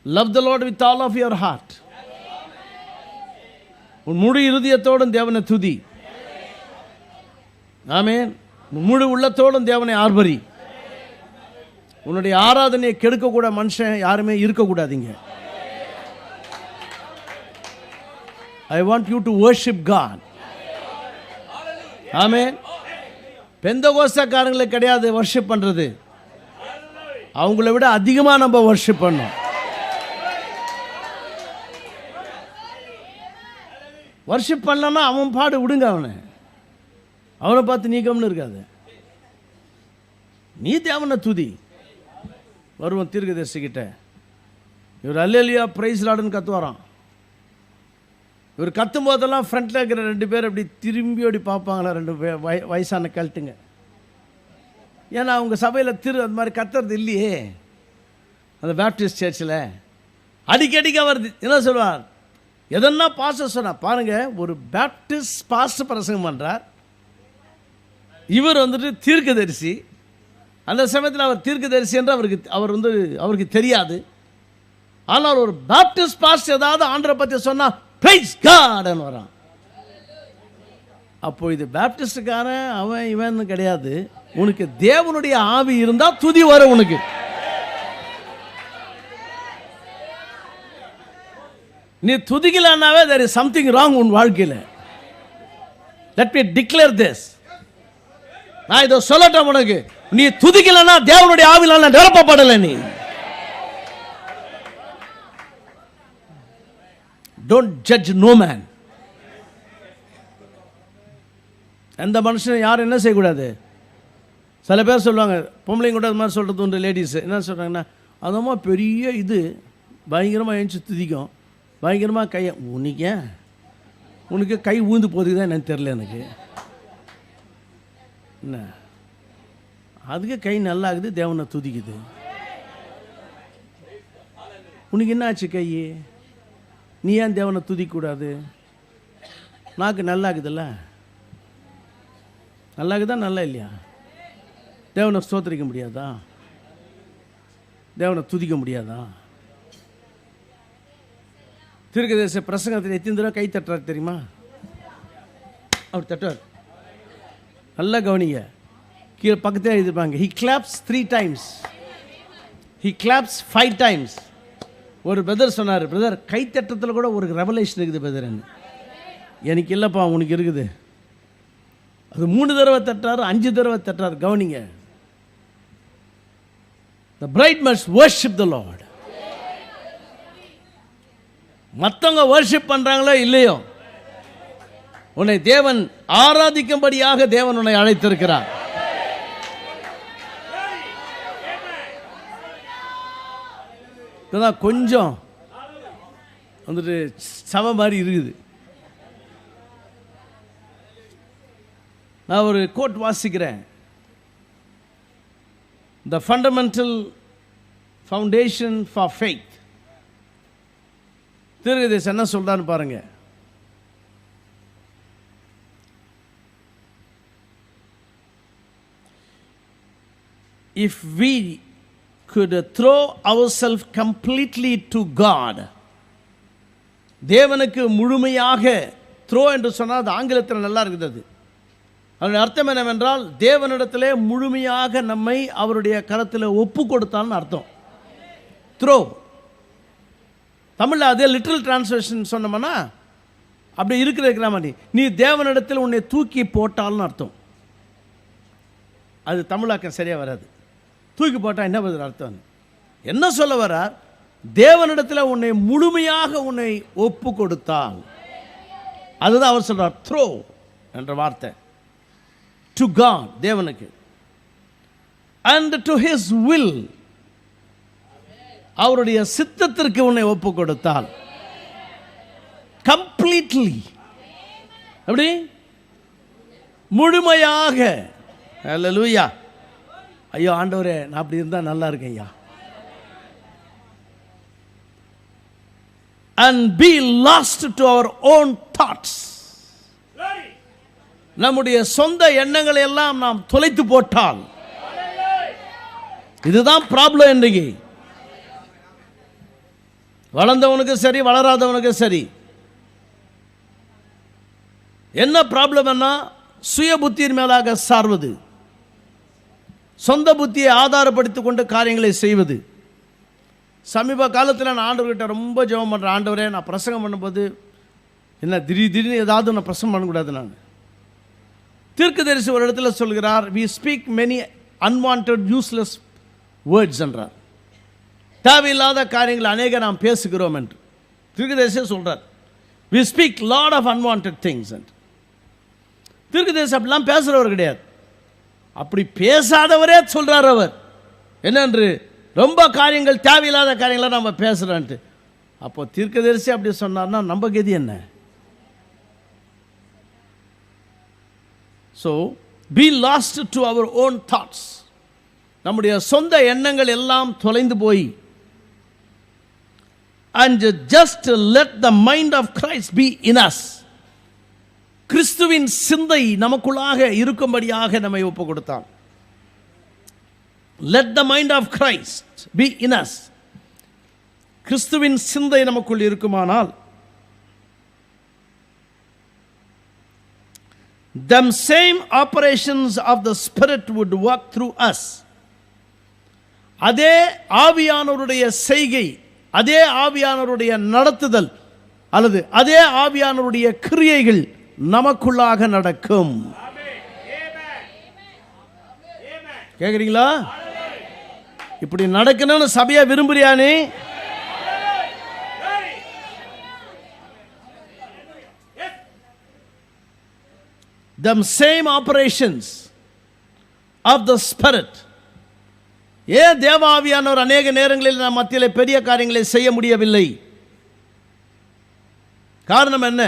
Love the Lord with all of your heart. உன் முழு இருதயத்தோடும் தேவனை துதி. ஆமென். முழு உள்ளத்தோடும் தேவனை ஆர்ப்பரி. உன்னுடைய ஆராதனையை கெடுக்கக்கூட மனுஷன் யாருமே இருக்கக்கூடாதீங்க. I want you to worship God. ஆமென். பெந்தகோஸ்தக்காரங்களுக்கு கிடையாது வர்ஷிப் பண்றது. அவங்கள விட அதிகமா நம்ம வர்ஷிப் பண்ணோம். வர்ஷிப் பண்ணலன்னா அவன் பாடு விடுங்க, அவனை பார்த்து நீ கம்னு இருக்காது. நீ தேவனை துதி. வருவோம் தீர்க்கதரிசிக்கிட்ட, இவர் அல்லேலூயா பிரைஸ் லார்டுன்னு கத்துவாராம். இவர் கத்தும் போதெல்லாம் ஃப்ரண்ட்டில் இருக்கிற 2 பேர் அப்படி திரும்பி அப்படி பார்ப்பாங்களா, 2 வயசான கழட்டுங்க. ஏன்னா அவங்க சபையில் அது மாதிரி கத்துறது இல்லையே. அந்த பேப்டிஸ்ட் சர்ச்சில் அடிக்கடிக்கு அவர் என்ன சொல்வார், எதன்னா பாஸ்டர் சொன்னார் பாருங்க, ஒரு பேப்டிஸ்ட் பாஸ்டர் பிரசங்கம் பண்ணுறார், இவர் வந்துட்டு தீர்க்கதரிசி. அந்த சமயத்தில் அவர் தீர்க்கதரிசி என்று அவருக்கு தெரியாது. ஆனால் ஒரு பேப்டிஸ்ட் பாஸ்டர் ஏதாவது ஆண்டரை பற்றி சொன்னால் பிரைஸ் காட்னு வரான். அப்போ இது பேப்டிஸ்டுக்காரன் அவன் இவன் கிடையாது. உனக்கு தேவனுடைய ஆவி இருந்தால் துதி வரும் உனக்கு. நீ துதிக்கலன்னாவே there is something wrong உன் வாழ்க்கையில். Let me declare this. நான் இதை சொல்லட்டேன் உனக்கு, நீ துதிக்கலன்னா தேவனுடைய ஆவியால நிரப்பப்படலை. நீ don't judge no man. எந்த மனுஷன் யாரும் என்ன செய்யக்கூடாது. சில பேர் சொல்லுவாங்க, பொம்பளைங்க கூட அது மாதிரி சொல்கிறது உண்டு. லேடிஸ் என்ன சொல்கிறாங்கன்னா, அதம்மா பெரிய இது பயங்கரமாக எழுந்துச்சு துதிக்கும், பயங்கரமாக கையை உனக்கு கை ஊந்து போதுக்கு தான் எனக்கு தெரில. எனக்கு என்ன அதுக்கு கை நல்லா இருக்குது, தேவனை துதிக்குது. உனக்கு என்ன ஆச்சு கை? நீ ஏன் தேவனை துதிக்கூடாது? நாக்கு நல்லா இருக்குதுல்ல, நல்லா இருக்குதா நல்லா இல்லையா? தேவனை ஸ்தோத்திரிக்க முடியாதா? தேவனை துதிக்க முடியாதா? தீர்க்கதரிசி பிரசங்கத்தில் எத்தனை தடவை கை தட்டுறாரு தெரியுமா? அவர் தட்டுவார். நல்லா கவனிங்க, கீழே பக்கத்தில் எழுதிருப்பாங்க, he claps 3 times, he claps 5 times. ஒரு பிரதர் சொன்னார், பிரதர் கை தட்டத்தில் கூட ஒரு ரெவலேஷன் இருக்குது பிரதர். எனக்கு இல்லைப்பா, உனக்கு இருக்குது. அது 3 தடவை தட்டுறாரு, 5 தடவை தட்டுறாரு. கவனிங்க, the bride must worship the Lord. மற்றவங்க வர்ஷிப் பண்றாங்களோ இல்லையோ, உன்னை தேவன் ஆராதிக்கும்படியாக தேவன் உன்னை அழைத்திருக்கிறார். இதுதான் கொஞ்சம் வந்துட்டு சவ மாதிரி இருக்குது. நான் ஒரு கோட் வாசிக்கிறேன். The fundamental foundation for faith. தீர்க்கதரிசி என்ன சொல்றான்னு பாருங்க. If we could throw ourselves completely to God, தேவனுக்கு முழுமையாக த்ரோ என்று சொன்னால் அது ஆங்கிலத்தில் நல்லா இருக்குது. அதனுடைய அர்த்தம் என்னவென்றால், தேவனிடத்திலே முழுமையாக நம்மை அவருடைய கரத்தில் ஒப்பு கொடுத்தான்னு அர்த்தம். த்ரோ தமிழில் அதே லிட்டரல் டிரான்ஸ்லேஷன் சொன்னோம்னா அப்படி இருக்கிற மாதிரி, நீ தேவனிடத்தில் உன்னை தூக்கி போட்டால்னு அர்த்தம். அது தமிழாக்கம் சரியாக வராது. தூக்கி போட்டால் என்ன பதில் அர்த்தம்? என்ன சொல்ல வரார்? தேவனிடத்தில் உன்னை முழுமையாக உன்னை ஒப்பு கொடுத்தால், அதுதான் அவர் சொல்றார். த்ரோ என்ற வார்த்தை டு காட், தேவனுக்கு, அண்ட் டு ஹிஸ் வில், அவருடைய சித்தத்திற்கு உன்னை ஒப்பு கொடுத்தால், கம்ப்ளீட்லி, அப்படி முழுமையாக. ஹல்லேலூயா. ஐயோ ஆண்டவரே, நான் அப்படி இருந்தால் நல்லா இருக்கேன் ஐயா. And be lost to our own thoughts. நம்முடைய சொந்த எண்ணங்களை எல்லாம் நாம் தொலைத்து போட்டால், இதுதான் ப்ராப்ளம். இன்றைக்கு வளர்ந்தவனுக்கு சரி, வளராதவனுக்கு சரி, என்ன ப்ராப்ளம்? சுய புத்தியின் மேலாக சார்வது, சொந்த புத்தியை ஆதாரப்படுத்திக் கொண்டு காரியங்களை செய்வது. சமீப காலத்தில் நான் ஆண்டவர்கிட்ட ரொம்ப ஜெபம் பண்ணுறேன். ஆண்டவரே, நான் பிரசங்கம் பண்ணும்போது என்ன திடீர்னு ஏதாவது நான் பிரசங்கம் பண்ணக்கூடாது. நான் தீர்க்கதரிசி ஒரு இடத்துல சொல்கிறார், we speak many unwanted useless words என்றார். தேவையில்லாத காரியங்கள் அநேக நாம் பேசுகிறோம் என்று தீர்க்கதரிசியே சொல்கிறார். we speak lot of unwanted things என்று. தீர்க்கதரிசி அப்படிலாம் பேசுகிறவர் கிடையாது. அப்படி பேசாதவரே சொல்கிறார் அவர் என்னென்று, ரொம்ப காரியங்கள் தேவையில்லாத காரியங்களை நம்ம பேசுகிறோன்ட்டு. அப்போ தீர்க்கதரிசி அப்படி சொன்னார்னா நம்ம கதி என்ன? So be lost to our own thoughts. நம்முடைய சொந்த எண்ணங்கள் எல்லாம் தொலைந்து போய் and just let the mind of Christ be in us. கிறிஸ்துவின் சிந்தை நமக்குள்ளாக இருக்கும்படியாக நம்மை ஒப்பு கொடுத்தான். let the mind of Christ be in us. கிறிஸ்துவின் சிந்தை நமக்குள் இருக்குமானால் them same operations of the Spirit would work through us. அதே ஆவியானவருடைய செய்கை, அதே ஆவியானவருடைய நடத்துதல் அல்லது அதே ஆவியானவருடைய கிரியைகள் நமக்குள்ளாக நடக்கும். கேக்குறீங்களா? இப்படி நடக்கணும்னு சபையா விரும்புறியானே? them same operations of the Spirit. ஏன் தேவாவியானவர் அநேக நேரங்களில் நம் மத்தியில் பெரிய காரியங்களை செய்ய முடியவில்லை? காரணம் என்ன?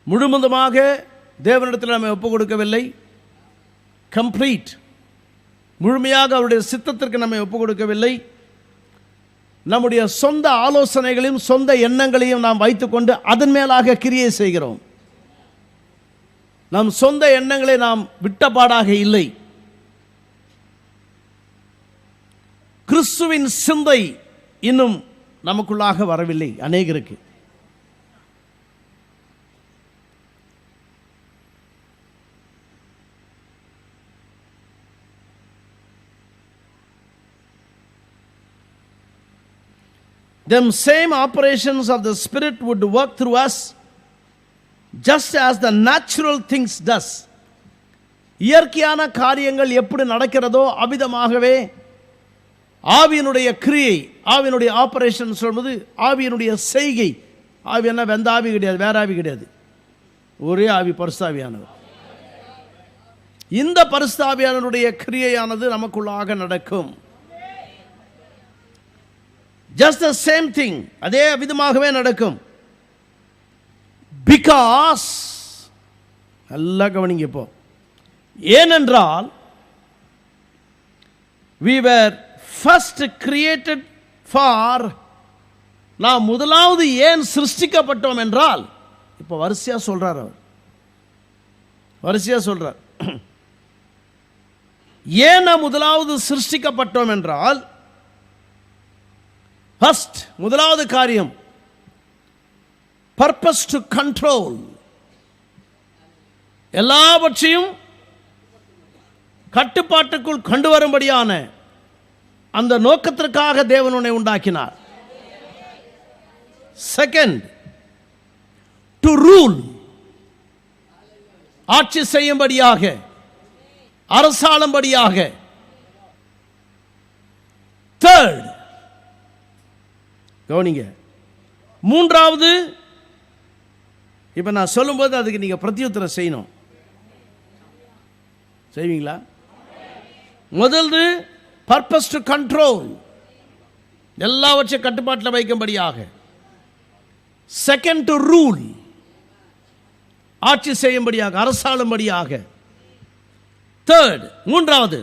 முழுவதுமாக தேவனிடத்தில் நம்மை ஒப்புக் கொடுக்கவில்லை. கம்ப்ளீட், முழுமையாக அவருடைய சித்தத்திற்கு நம்மை ஒப்புக் கொடுக்கவில்லை. நம்முடைய சொந்த ஆலோசனைகளையும் சொந்த எண்ணங்களையும் நாம் வைத்துக்கொண்டு அதன் மேலாக கிரியை செய்கிறோம். நம் சொந்த எண்ணங்களை நாம் விட்டபாடாக இல்லை. கிறிஸ்துவின் சிந்தை இன்னும் நமக்குள்ளாக வரவில்லை அநேகருக்கு. them same operations of the Spirit would work through us just as the natural things does. இயற்கையான காரியங்கள் எப்படி நடக்கிறதோ அவ்விதமாகவே ஆவியினுடைய கிரியை, ஆவியினுடைய ஆபரேஷன் சொல்வது ஆவியினுடைய செய்கை. ஆவி என்ன? வெந்த ஆவி கிடையாது, வேற ஆவி கிடையாது, ஒரே ஆவி, பரிசுத்தாவியானவர். இந்த பரிசுத்தாவியானவருடைய கிரியையானது நமக்குள்ளாக நடக்கும். just the same thing, அதே விதமாகவே நடக்கும். because, நல்லா கவனிங்க இப்போ, ஏனென்றால் we were first created for, நாம் முதலாவது ஏன் சிருஷ்டிக்கப்பட்டோம் என்றால், இப்போ வரிசையா சொல்றார் அவர், வரிசையா சொல்றார். ஏன் நாம் முதலாவது சிருஷ்டிக்கப்பட்டோம் என்றால், ஃபர்ஸ்ட் முதலாவது காரியம், பர்பஸ் டு கண்ட்ரோல், எல்லாவற்றையும் கட்டுப்பாட்டுக்குள் கொண்டு வரும்படியான அந்த நோக்கத்திற்காக தேவன் உன்னை உண்டாக்கினார். செகண்ட், டு ரூல், ஆட்சி செய்யும்படியாக, அரசாளும்படியாக. தேர்ட், கவனிங்க, மூன்றாவது, இப்ப நான் சொல்லும்போது அதுக்கு நீங்க பிரத்யுத்தரம் செய்யணும். செய்வீங்களா? முதல்ல பர்பஸ் டு கண்ட்ரோல், எல்லாவற்றையும் கட்டுப்பாட்டில் வைக்கும்படியாக. செகண்ட், டு ரூல், ஆட்சி செய்யும்படியாக, அரசாளும்படியாக. தேர்ட், மூன்றாவது,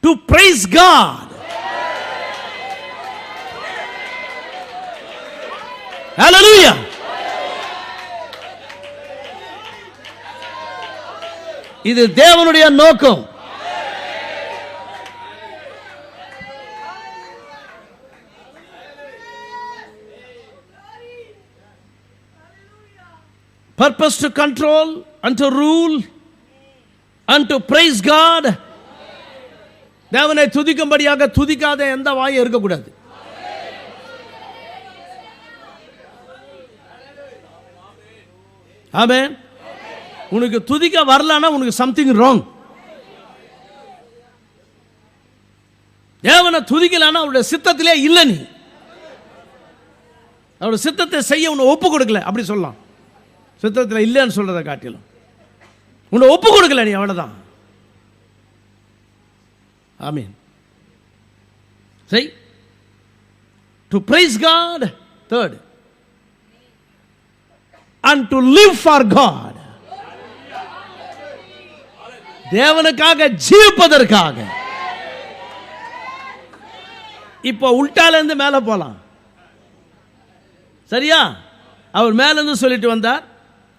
டு பிரைஸ் காட். ஹல்லேலூயா. இது தேவனுடைய நோக்கம். Purpose to control and to rule and to praise God. தேவனை துதிக்கும்படியாக துதிக்காத எந்த வாயும் இருக்கக்கூடாது. ஆமென். உனக்கு துதிக்க வரலன்னா உனக்கு சம்திங் ராங். தேவனை துதிக்கலன்னா அவருடைய சித்தத்திலே இல்லை. நீ அவருடைய சித்தத்தை செய்ய உன்னை ஒப்பு கொடுக்கல, அப்படி சொல்லலாம். சித்தத்தில் இல்லைன்னு சொல்றதை காட்டிலும் உன்னை ஒப்பு கொடுக்கல நீ, அவ்வளவுதான். ஆமென். சரி, to praise God. Third, and to live for God. தேவனுக்காக ஜீவிப்பதற்காக. இப்போ உல்டால இருந்து மேல போலாம். சரியா? அவர் மேல இருந்து சொல்லிட்டு வந்தார்.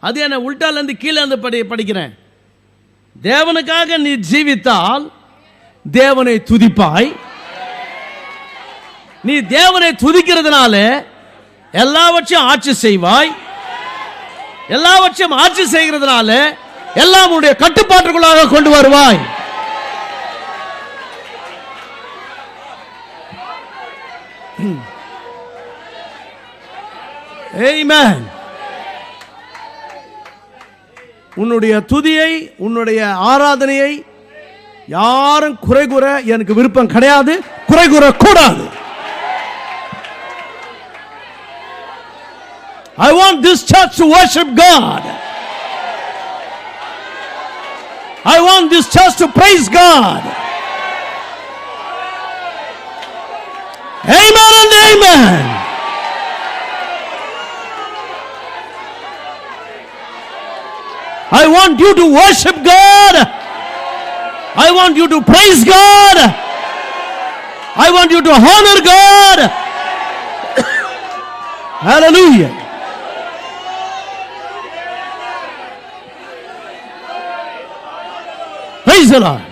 அது என்ன, உல்டால இருந்து கீழே இருந்து படிக்கிறேன். தேவனுக்காக நீ ஜீவித்தால் தேவனை துதிப்பாய். நீ தேவனை துதிக்கிறதுனால எல்லாவற்றையும் ஆட்சி செய்வாய். எல்லாவற்றையும் ஆட்சி செய்கிறதுனால எல்லாம் உன்னுடைய கட்டுப்பாட்டுக்குள்ளாக கொண்டு வருவாய். ஆமென். உன்னுடைய துதியை, உன்னுடைய ஆராதனையை யாரும் குறை கூற எனக்கு விருப்பம் கிடையாது, குறை கூற கூடாது. I want this church to worship God. I want this church to praise God. Amen and amen. I want you to worship God. I want you to praise God. I want you to honor God. Hallelujah. Praise the Lord.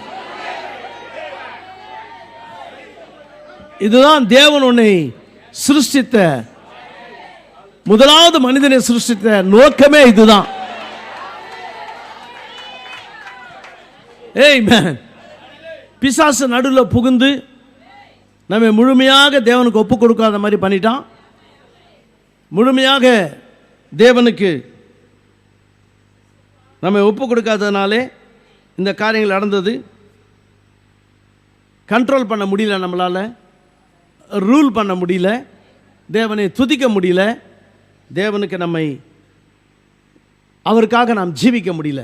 இதுதான் தேவன் உன்னை சிருஷ்டித்த, முதலாவது மனிதனை சிருஷ்டித்த நோக்கமே இதுதான். ஆமென். பிசாசு நடுவில் புகுந்து நம்ம முழுமையாக தேவனுக்கு ஒப்பு கொடுக்காத மாதிரி பண்ணிட்டான். முழுமையாக தேவனுக்கு நம்ம ஒப்பு கொடுக்காதனாலே இந்த காரியங்கள் நடந்தது. கண்ட்ரோல் பண்ண முடியல, நம்மளால் ரூல் பண்ண முடியல, தேவனை துதிக்க முடியல, தேவனுக்கு நம்மை அவருக்காக நாம் ஜீவிக்க முடியல.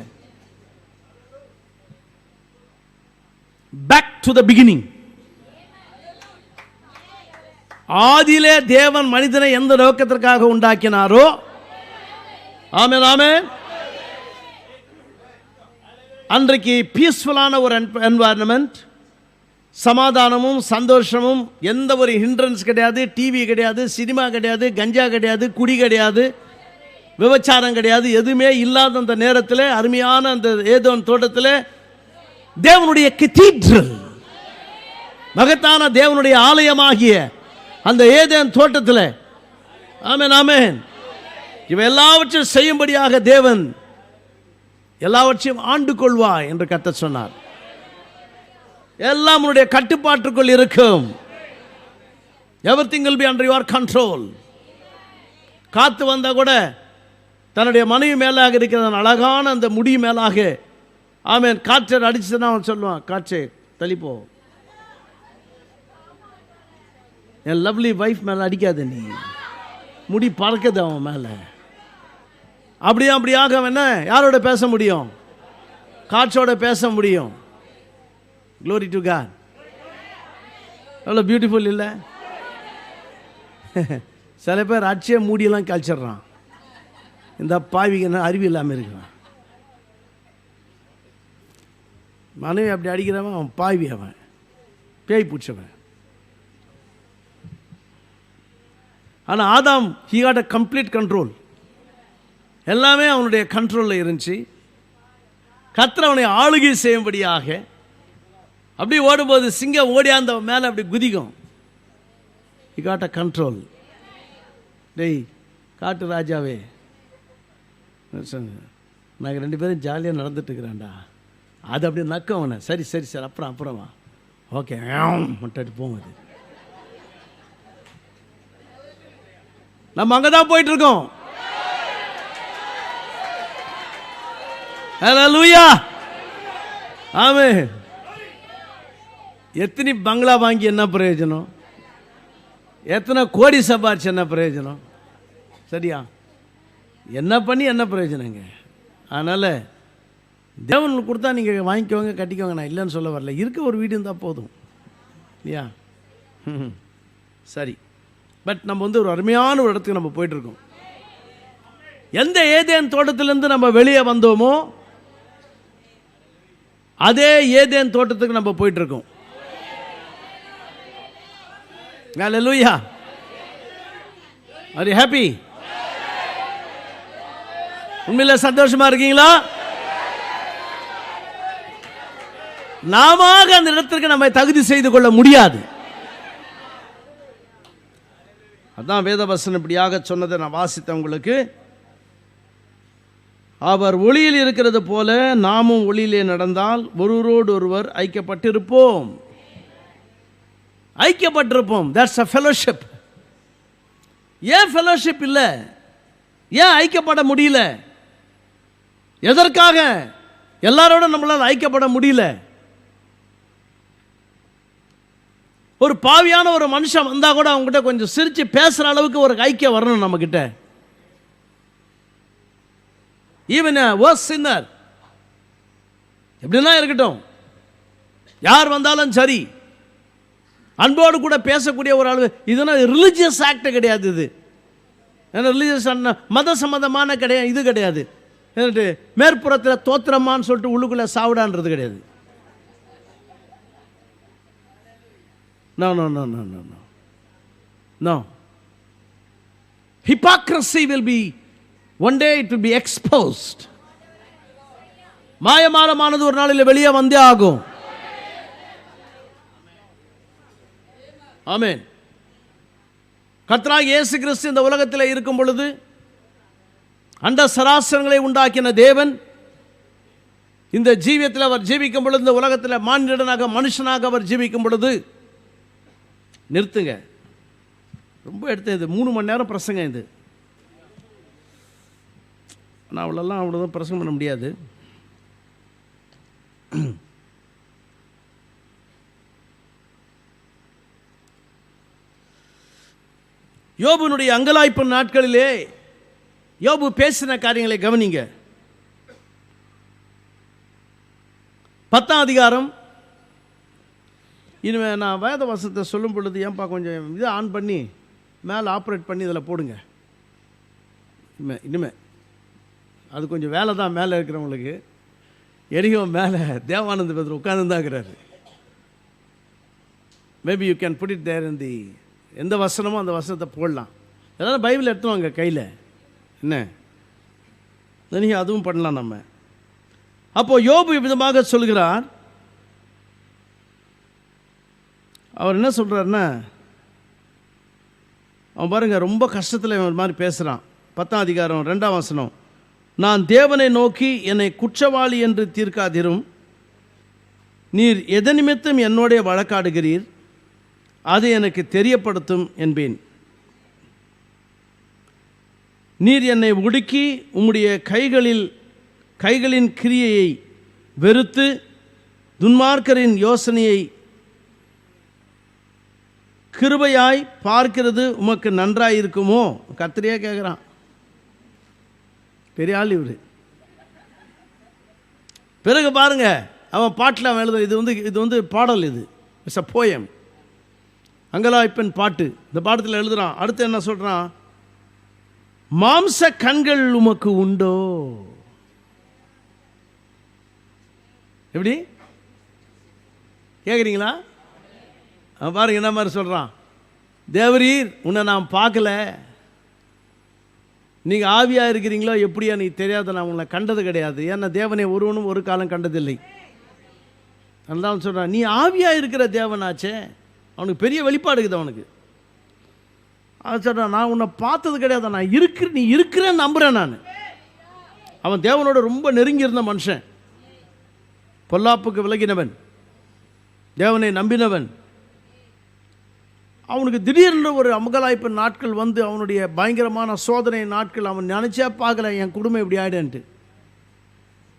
Back to the beginning. ஆதியிலே தேவன் மனிதனை எந்த நோக்கத்திற்காக உண்டாக்கினாரோ, ஆமென் ஆமென், அன்றைக்கு பீஸ்ஃபுல்லான ஒரு என்வாயர்மெண்ட், சமாதானமும் சந்தோஷமும், எந்த ஒரு ஹிண்ட்ரன்ஸ் கிடையாது, டிவி கிடையாது, சினிமா கிடையாது, கஞ்சா கிடையாது, குடி கிடையாது, விபச்சாரம் கிடையாது, எதுவுமே இல்லாத அந்த நேரத்தில், அருமையான அந்த ஏதோன் தோட்டத்தில் தேவனுடைய கத்தீட்ரல், மகத்தான தேவனுடைய ஆலயமாகிய அந்த ஏதேன் தோட்டத்தில், ஆமென் ஆமென், இவ எல்லாவற்றையும் செய்யும்படியாக தேவன் எல்லாவற்றையும் ஆண்டு கொள்வாய் என்று கர்த்தர் சொன்னார். எல்லாம் உன்னுடைய கட்டுப்பாட்டுக்குள் இருக்கும். Everything will be under your control. காத்து வந்தா கூட தன்னுடைய மனைவி மேலாக இருக்கிற அழகான அந்த முடி மேலாக, ஆமென், காற்றை அடிச்சுன்னா அவன் சொல்லுவான், காற்றே தள்ளிப்போ, என் லவ்லி வைஃப் மேலே அடிக்காத, நீ முடி பறக்குது அவன் மேலே. அப்படியாக அவன் என்ன யாரோட பேச முடியும்? காற்றோட பேச முடியும். Glory to God. எவ்வளோ பியூட்டிஃபுல் இல்லை? சில பேர் அச்சே மூடியெல்லாம் கழிச்சிட்றான். இந்த பாவிக்கு என்ன அறிவு இல்லாமல் இருக்கிறான். மனைவி அப்படி அடிக்கிறவன் அவன் பாவி, அவன் பேய் பிடிச்சவன். ஆனால் ஆதாம், he got a complete control. எல்லாமே அவனுடைய கண்ட்ரோலில் இருந்துச்சு. கர்த்தர் அவனை ஆளுகை செய்யும்படியாக அப்படி ஓடும்போது சிங்கம் ஓடியாந்த மேலே அப்படி குதிக்கும். he got a control. டேய் காட்டு ராஜாவே, நாங்கள் ரெண்டு பேரும் ஜாலியாக நடந்துட்டு இருக்கிறான்டா, அது அப்படி நக்கம் அவனை. சரி சரி சார், அப்புறமா ஓகே மட்டும் போகுது. நம்ம அங்கே தான் போயிட்டுருக்கோம். ஹல்லேலூயா, ஆமென். எத்தனை பங்களா வாங்கி என்ன பிரயோஜனம்? எத்தனை கோடி சம்பாரிச்சு என்ன பிரயோஜனம்? சரியா? என்ன பண்ணி என்ன பிரயோஜனங்க? அதனால் தேவன் கொடுத்தா நீங்கள் வாங்கிக்கோங்க, கட்டிக்கோங்க. நான் இல்லைன்னு சொல்ல வரல. இருக்க ஒரு வீடு இருந்தால் போதும் இல்லையா? சரி. பட் நம்ம ஒரு அருமையான ஒரு இடத்துக்கு நம்ம போயிட்டுருக்கோம். எந்த ஏதேன் தோட்டத்திலேருந்து நம்ம வெளியே வந்தோமோ அதே ஏதேன் தோட்டத்துக்கு நம்ம போயிட்டுருக்கோம். ஹல்லேலூயா. Are you happy? உண்மையில சந்தோஷமா இருக்கீங்களா? நாம அந்த இடத்திற்கு நம்ம தகுதி செய்து கொள்ள முடியாது. அதான் வேதவசனம் இப்படியாக சொன்னதை நான் வாசித்தேன் உங்களுக்கு. அவர் ஒளியில் இருக்கிறது போல நாமும் ஒளியிலே நடந்தால் ஒருவரோடு ஒருவர் ஐக்கியப்பட்டிருப்போம். ஐக்கியப்பட்டிருப்போம். That's a fellowship. ஏன் ஃபெலோஷிப் இல்லை? ஏன் ஐக்கியப்பட முடியல? எதற்காக எல்லாரோட நம்மளால் ஐக்கியப்பட முடியல? ஒரு பாவியான ஒரு மனுஷன் வந்தா கூட அவங்ககிட்ட கொஞ்சம் சிரிச்சு பேசுற அளவுக்கு ஒரு ஐக்கியம் வரணும் நம்ம கிட்ட. ஈவன் a worst sinner எப்படின்னா இருக்கட்டும், யார் வந்தாலும் சரி, அன்போடு கூட பேசக்கூடிய ஒரு அளவு. இதுனா ரிலிஜியஸ் ஆக்ட் கிடையாது. இது ஏன்னா ரிலிஜியஸ் மத சம்பந்தமான கிடையாது. இது கிடையாது. மேற்புறத்தில் தோத்திரமான்னு சொல்லிட்டு உள்ளுக்குள்ள சாவிடான்றது கிடையாது. No, no, no, no, no, no. No. Hypocrisy will be, one day it will be exposed. மாயமானது ஒரு நாளில் வெளியே வந்தே ஆகும். ஆமென். கர்த்தராகிய இயேசு கிறிஸ்து இந்த உலகத்தில் இருக்கும் பொழுது, அண்ட சராசரங்களை உண்டாக்கின தேவன் இந்த ஜீவியத்தில் அவர் ஜீவிக்கும் பொழுது, இந்த உலகத்தில் மானிடனாக மனுஷனாக அவர் ஜீவிக்கும் பொழுது, நிறுத்துங்க, ரொம்ப எடுத்து இது 3 மணி நேரம் பிரசங்கம் இது. ஆனால் அவ்வளோதான் பிரசங்கம் பண்ண முடியாது. யோபுனுடைய அங்கலாய்ப்பு நாட்களிலே யோபு பேசின காரியங்களை கவனிங்க. 10ஆம் அதிகாரம். இனிமேல் நான் வேத வசனத்தை சொல்லும் பொழுது ஏன்பா கொஞ்சம் இதை ஆன் பண்ணி மேலே ஆப்ரேட் பண்ணி இதில் போடுங்க. இனிமேல் அது கொஞ்சம் வேலை தான். மேலே இருக்கிறவங்களுக்கு எரியும். மேலே தேவானந்த பேதர் உட்கார்ந்துருக்கிறாரு. Maybe you can put it there in the, எந்த வசனமோ அந்த வசனத்தை போடலாம். ஏதாவது பைபிள் எடுத்துவாங்க கையில், என்ன நீங்கள் அதுவும் பண்ணலாம் நம்ம. அப்போது யோபு விதமாக சொல்கிறார். அவர் என்ன சொல்கிறாருன்னா, அவன் பாருங்க ரொம்ப கஷ்டத்தில் ஒரு மாதிரி பேசுகிறான். 10ஆம் அதிகாரம் 2ஆம் வசனம். நான் தேவனை நோக்கி என்னை குற்றவாளி என்று தீர்க்காதிரும், நீர் எதை நிமித்தம் என்னோடைய வழக்காடுகிறீர், அது எனக்கு தெரியப்படுத்தும் என்பேன். நீர் என்னை ஒடுக்கி உம்முடைய கைகளின் கிரியையை வெறுத்து துன்மார்க்கரின் யோசனையை கிருபையாய் பார்க்கிறது உமக்கு நன்றாயிருக்குமோ? கர்த்தரே கேட்குறான். பெரிய ஆள் இவர். பிறகு பாருங்க, அவன் பாட்டில் அவன் எழுத, இது வந்து பாடல், இது இட்ஸ் அ போயம், அங்கலாய்ப்பன் பாட்டு. இந்த பாடத்தில் எழுதுறான். அடுத்து என்ன சொல்றான்? மாம்ச கண்கள் உமக்கு உண்டோ? எப்படி கேட்குறீங்களா? பாருங்க என்ன மாதிரி சொல்கிறான். தேவரீர் உன்னை நான் பார்க்கல, நீங்கள் ஆவியாக இருக்கிறீங்களோ எப்படியா நீ தெரியாத, நான் உன்னை கண்டது கிடையாது. ஏன்னா தேவனை ஒருவனும் ஒரு காலம் கண்டதில்லை. அதனால சொல்கிறான், நீ ஆவியாக இருக்கிற தேவனாச்சே. அவனுக்கு பெரிய வெளிப்பாடுக்குது அவனுக்கு. அது சொல்கிறான், நான் உன்னை பார்த்தது கிடையாது, நான் நீ இருக்கிறேன்னு நம்புகிறேன் நான். அவன் தேவனோட ரொம்ப நெருங்கி இருந்த மனுஷன். பொல்லாப்புக்கு விலகினவன், தேவனை நம்பினவன், அவனுக்கு திடீர்னு ஒரு அமகலாய்ப்பு நாட்கள் வந்து அவனுடைய பயங்கரமான சோதனை நாட்கள் அவன் நினச்சே பார்க்கல என் குடும்பம் இப்படி ஆகிடுன்ட்டு.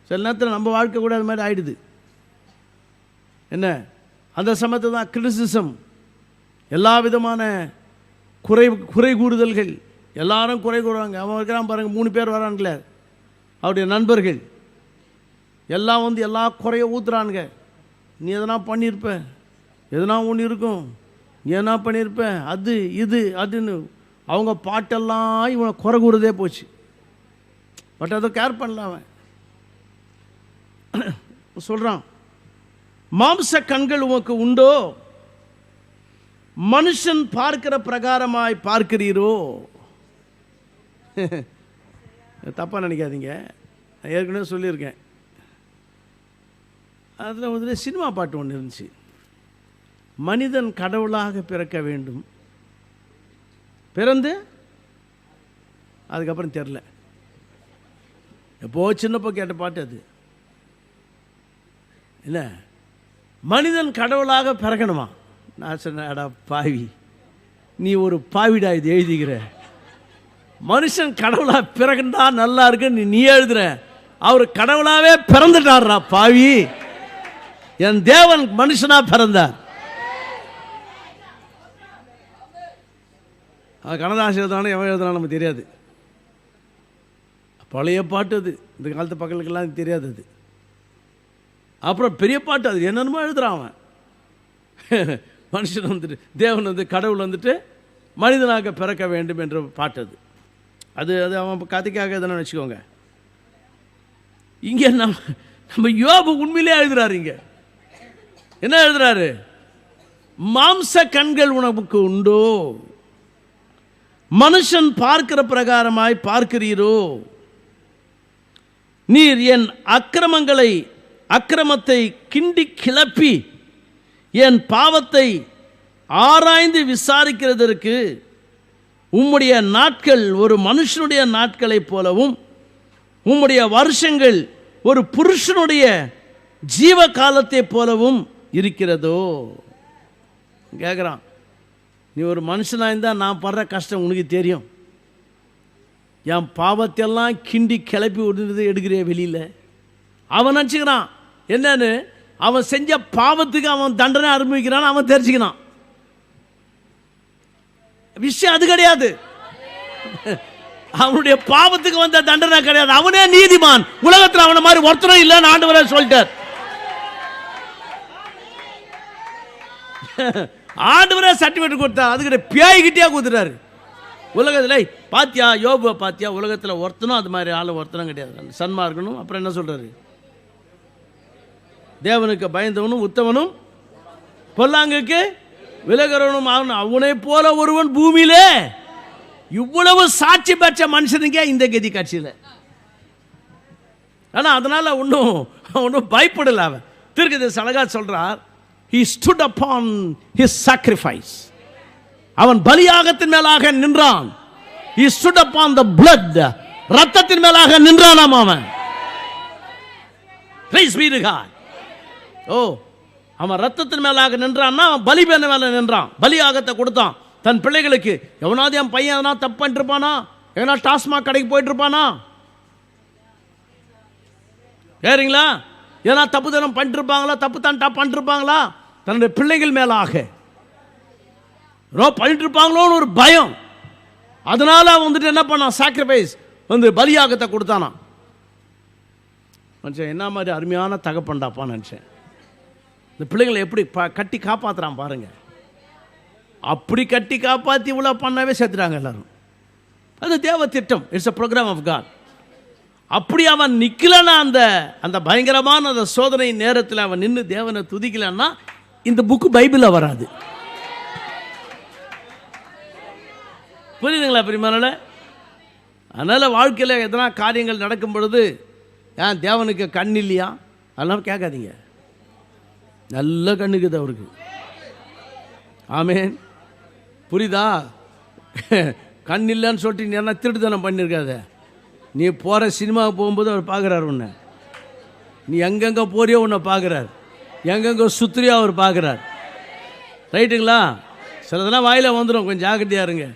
சில நேரத்தில் நம்ம வாழ்க்கை கூட அது மாதிரி ஆகிடுது. என்ன, அந்த சமயத்தில் தான் கிரிட்டிசிசம், எல்லா விதமான குறை கூறுதல்கள், எல்லாரும் குறை கூறுவாங்க. அவன் இருக்கிறான் பாருங்கள், 3 பேர் வரான்களே அவருடைய நண்பர்கள், எல்லாம் வந்து எல்லா குறைய ஊற்றுறானுங்க. நீ எதனா பண்ணியிருப்ப, எதனா ஒன்று இருக்கும், நீ என்ன பண்ணியிருப்ப, அது இது அதுன்னு அவங்க பாட்டெல்லாம் இவனை குறை கூறுதே போச்சு. பட் அதை கேர் பண்ணல. அவன் சொல்கிறான், மாம்ச கண்கள் உமக்கு உண்டோ, மனுஷன் பார்க்கிற பிரகாரமாய் பார்க்கிறீரோ. தப்பாக நினைக்காதீங்க, நான் ஏற்கனவே சொல்லியிருக்கேன். அதில் வந்து சினிமா பாட்டு ஒன்று இருந்துச்சு, மனிதன் கடவுளாக பிறக்க வேண்டும், பிறந்து அதுக்கப்புறம் தெரில, எப்போ சின்னப்போ கேட்ட பாட்டு அது. இல்லை, மனிதன் கடவுளாக பிறக்கணுமா? நான் சொன்னேன், அடா பாவி, நீ ஒரு பாவிடா இது எழுதிக்கிற. மனுஷன் கடவுளாக பிறகுண்டா நல்லா இருக்குன்னு நீ எழுதுற. அவர் கடவுளாகவே பிறந்துட்டார்ரா பாவி. என் தேவன் மனுஷனா பிறந்தார். கண்ணதாசன் எழுதானே எவன் எழுதுனாலும் நமக்கு தெரியாது. பழைய பாட்டு அது, இந்த காலத்து பக்கங்களுக்கெல்லாம் தெரியாது அது. அப்புறம் பெரிய பாட்டு அது, என்னென்னமோ எழுதுறான் அவன். மனுஷன் வந்துட்டு, தேவன் வந்து, கடவுள் வந்துட்டு மனிதனாக பிறக்க வேண்டும் என்ற பாட்டு அது. அது அது அவன் கதைக்காக எதனா வச்சுக்கோங்க. இங்கே நம்ம யோபு உண்மையிலே எழுதுறாரு. இங்கே என்ன எழுதுறாரு? மாம்ச கண்கள் உனக்கு உண்டோ, மனுஷன் பார்க்கிற பிரகாரமாய் பார்க்கிறீரோ. நீர் என் அக்கிரமத்தை கிண்டி கிளப்பி என் பாவத்தை ஆராய்ந்து விசாரிக்கிறதற்கு உம்முடைய நாட்கள் ஒரு மனுஷனுடைய நாட்களைப் போலவும் உம்முடைய வருஷங்கள் ஒரு புருஷனுடைய ஜீவ காலத்தை போலவும் இருக்கிறதோ. கேட்குறான், நீ ஒரு மனுஷனாக இருந்தால் நான் படுற கஷ்டம் உனக்கு தெரியும். என் பாவத்தையெல்லாம் கிண்டி கிளப்பி விடுறது எடுக்கிற வெளியில். அவன் நினச்சிக்கிறான் என்னன்னு, அவன் செஞ்ச பாவத்துக்கு அவன் தண்டனை அனுபவிக்கிறான், அவன் தெரிஞ்சுக்கிறான். விஷயம் அது கிடையாது. அவனுடைய பாவத்துக்கு வந்த தண்டனை கிடையாது. அவனே நீதிமான், உலகத்தில் அவனை மாதிரி ஒருத்தரும் இல்லைன்னு ஆண்டவரே சொல்லிட்டார். ஆண்டவரே சர்டிஃபிகேட் கொடுத்தா, அதுக்கிட்ட பேய்கிட்டே கொடுத்துட்டாரு. உலகத்தில் பாத்தியா, யோபுவை பாத்தியா, உலகத்தில் ஒருத்தனும் அது மாதிரி ஆள் ஒருத்தனும் கிடையாது. சன்மா இருக்கணும். அப்புறம் என்ன சொல்றாரு? தேவனுக்கு பயந்தவனும் உத்தவனும் பொல்லாங்குக்கு விலகிறவனும் ஆகணும். அவனை போல ஒருவன் பூமியிலே. இவ்வளவு சாட்சி பெற்ற மனுஷனுங்க இந்த கதி காட்சியில். ஆனால் அதனால ஒன்றும் பயப்படல. அவன் தீர்க்கதரிசி அழகா சொல்றார், he stood upon his sacrifice. அவன் பலியாகத்தின் மேலாக நின்றான். he stood upon the blood, ரத்தத்தின் மேலாக நின்றானாம் அவன். praise be to God. அவன் ரத்தத்தின் மேலாக நின்றான்னா, அவன் பலிபீட மேல நின்றான், பலியாகத்தை கொடுத்தான் தன் பிள்ளைகளுக்கு. எவனாவது என் பையன் எதனா தப்பு பண்ணிட்டு இருப்பானா, எவனா டாஸ்மாக் கடைக்கு போயிட்டு இருப்பானா, சரிங்களா, ஏன்னா தப்பு தனம் பண்ணிட்டு இருப்பாங்களா, தப்பு தண்டா பண்ணிட்டு இருப்பாங்களா, தன்னுடைய பிள்ளைகள் மேலாக பண்ணிட்டு இருப்பாங்களோன்னு ஒரு பயம். அதனால வந்துட்டு என்ன பண்ணான், சாக்ரிஃபைஸ் வந்து பலியாகத்தை கொடுத்தானா. நினச்சேன், என்ன மாதிரி அருமையான தகப்பண்டாப்பா நினச்சேன். இந்த பிள்ளைகளை எப்படி கட்டி காப்பாற்றுறான் பாருங்க. அப்படி கட்டி காப்பாற்றி இவ்வளோ பண்ணாவே சேர்த்துட்டாங்க எல்லாரும். அது தேவ திட்டம், it's a programme of God. அப்படி அவன் நிற்கலன்னா, அந்த பயங்கரமான அந்த சோதனை நேரத்தில் அவன் நின்று தேவனை துதிக்கலன்னா இந்த புக்கு பைபிளில் வராது. புரியுதுங்களா பிரியமானவர்களே? அதனால் வாழ்க்கையில் எதனா காரியங்கள் நடக்கும் பொழுது, ஏன் தேவனுக்கு கண் இல்லையா அதெல்லாம் கேட்காதீங்க. நல்ல கண்ணுக்குது அவருக்கு. ஆமேன். புரியுதா? கண் இல்லைன்னு சொல்லிட்டு நீ திருட்டுத்தனம் பண்ணியிருக்காத. நீ போகிற சினிமாவுக்கு போகும்போது அவர் பார்க்குறாரு உன்னை. நீ எங்கெங்கே போறியோ உன்னை பார்க்குறார், எங்கெங்கே சுத்திரியோ அவர் பார்க்குறார். ரைட்டுங்களா? சிலதெல்லாம் வாயில் வந்துடும், கொஞ்சம் ஜாக்கிரதையாக இருங்க.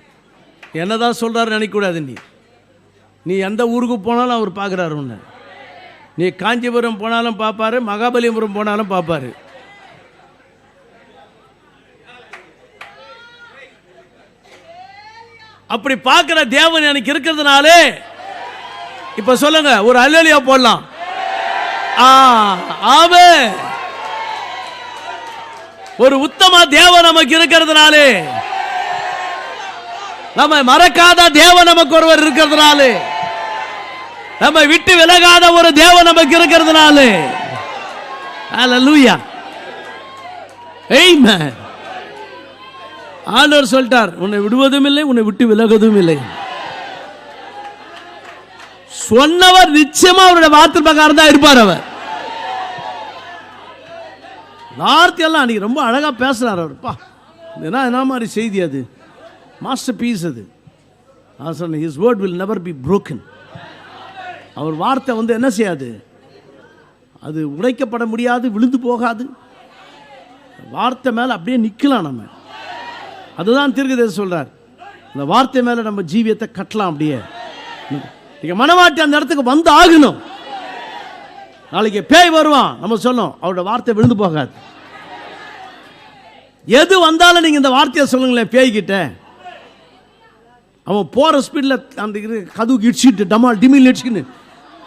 என்ன தான் சொல்கிறாரு நினைக்கக்கூடாது. நீ எந்த ஊருக்கு போனாலும் அவர் பார்க்குறாரு உன்னை. நீ காஞ்சிபுரம் போனாலும் பார்ப்பாரு, மகாபலிபுரம் போனாலும் பார்ப்பாரு. அப்படி பார்க்கிற தேவன் எனக்கு இருக்கிறதுனாலே இப்ப சொல்லுங்க, ஒரு அல்லேலூயா போடலாம். ஆமென். ஒரு உத்தம தேவன் நமக்கு இருக்கிறதுனாலே, நம்ம மறக்காத தேவன் நமக்கு ஒருவர் இருக்கிறதுனாலே, நம்ம விட்டு விலகாத ஒரு தேவன் நமக்கு இருக்கிறதுனாலே, ஹல்லேலூயா, ஆமென். ஆண்டவர் சொல்லிட்டார், உன்னை விடுவதும் இல்லை, உன்னை விட்டு விலகுவதும் இல்லை. சொன்னவர் நிச்சயமா அவருடைய வார்த்தை பிரகாரம் தான் இருப்பார். அவர் வார்த்தையெல்லாம் அன்னைக்கு ரொம்ப அழகா பேசுறார் அவர்ப்பா. என்ன மாதிரி செய்தி அது, மாஸ்டர் பீஸ் அது. சொன்ன his word will never be broken. அவர் வார்த்தை என்ன செய்யாது, அது உடைக்கப்பட முடியாது, விழுந்து போகாது. வார்த்தை மேல அப்படியே நிக்கலாம் நம்ம. அதுதான் தீர்க்கதரிசி சொல்றார், இந்த வார்த்தை மேல நம்ம ஜீவியத்தை கட்டலாம். அப்படியே நீங்க மனமாட்டி அந்த இடத்துக்கு வந்து ஆகணும். நாளைக்கு பேய் வருவான், நம்ம சொன்னோம் அவரோட வார்த்தை விழுந்து போகாது. எது வந்தாலும் நீங்க இந்த வார்த்தையை சொல்லுங்களேன் பேய்கிட்ட. அவன் போற ஸ்பீட்ல அந்த கதுவுக்கு இடிச்சுட்டு டமால் டிமில் இடிச்சுக்கின்னு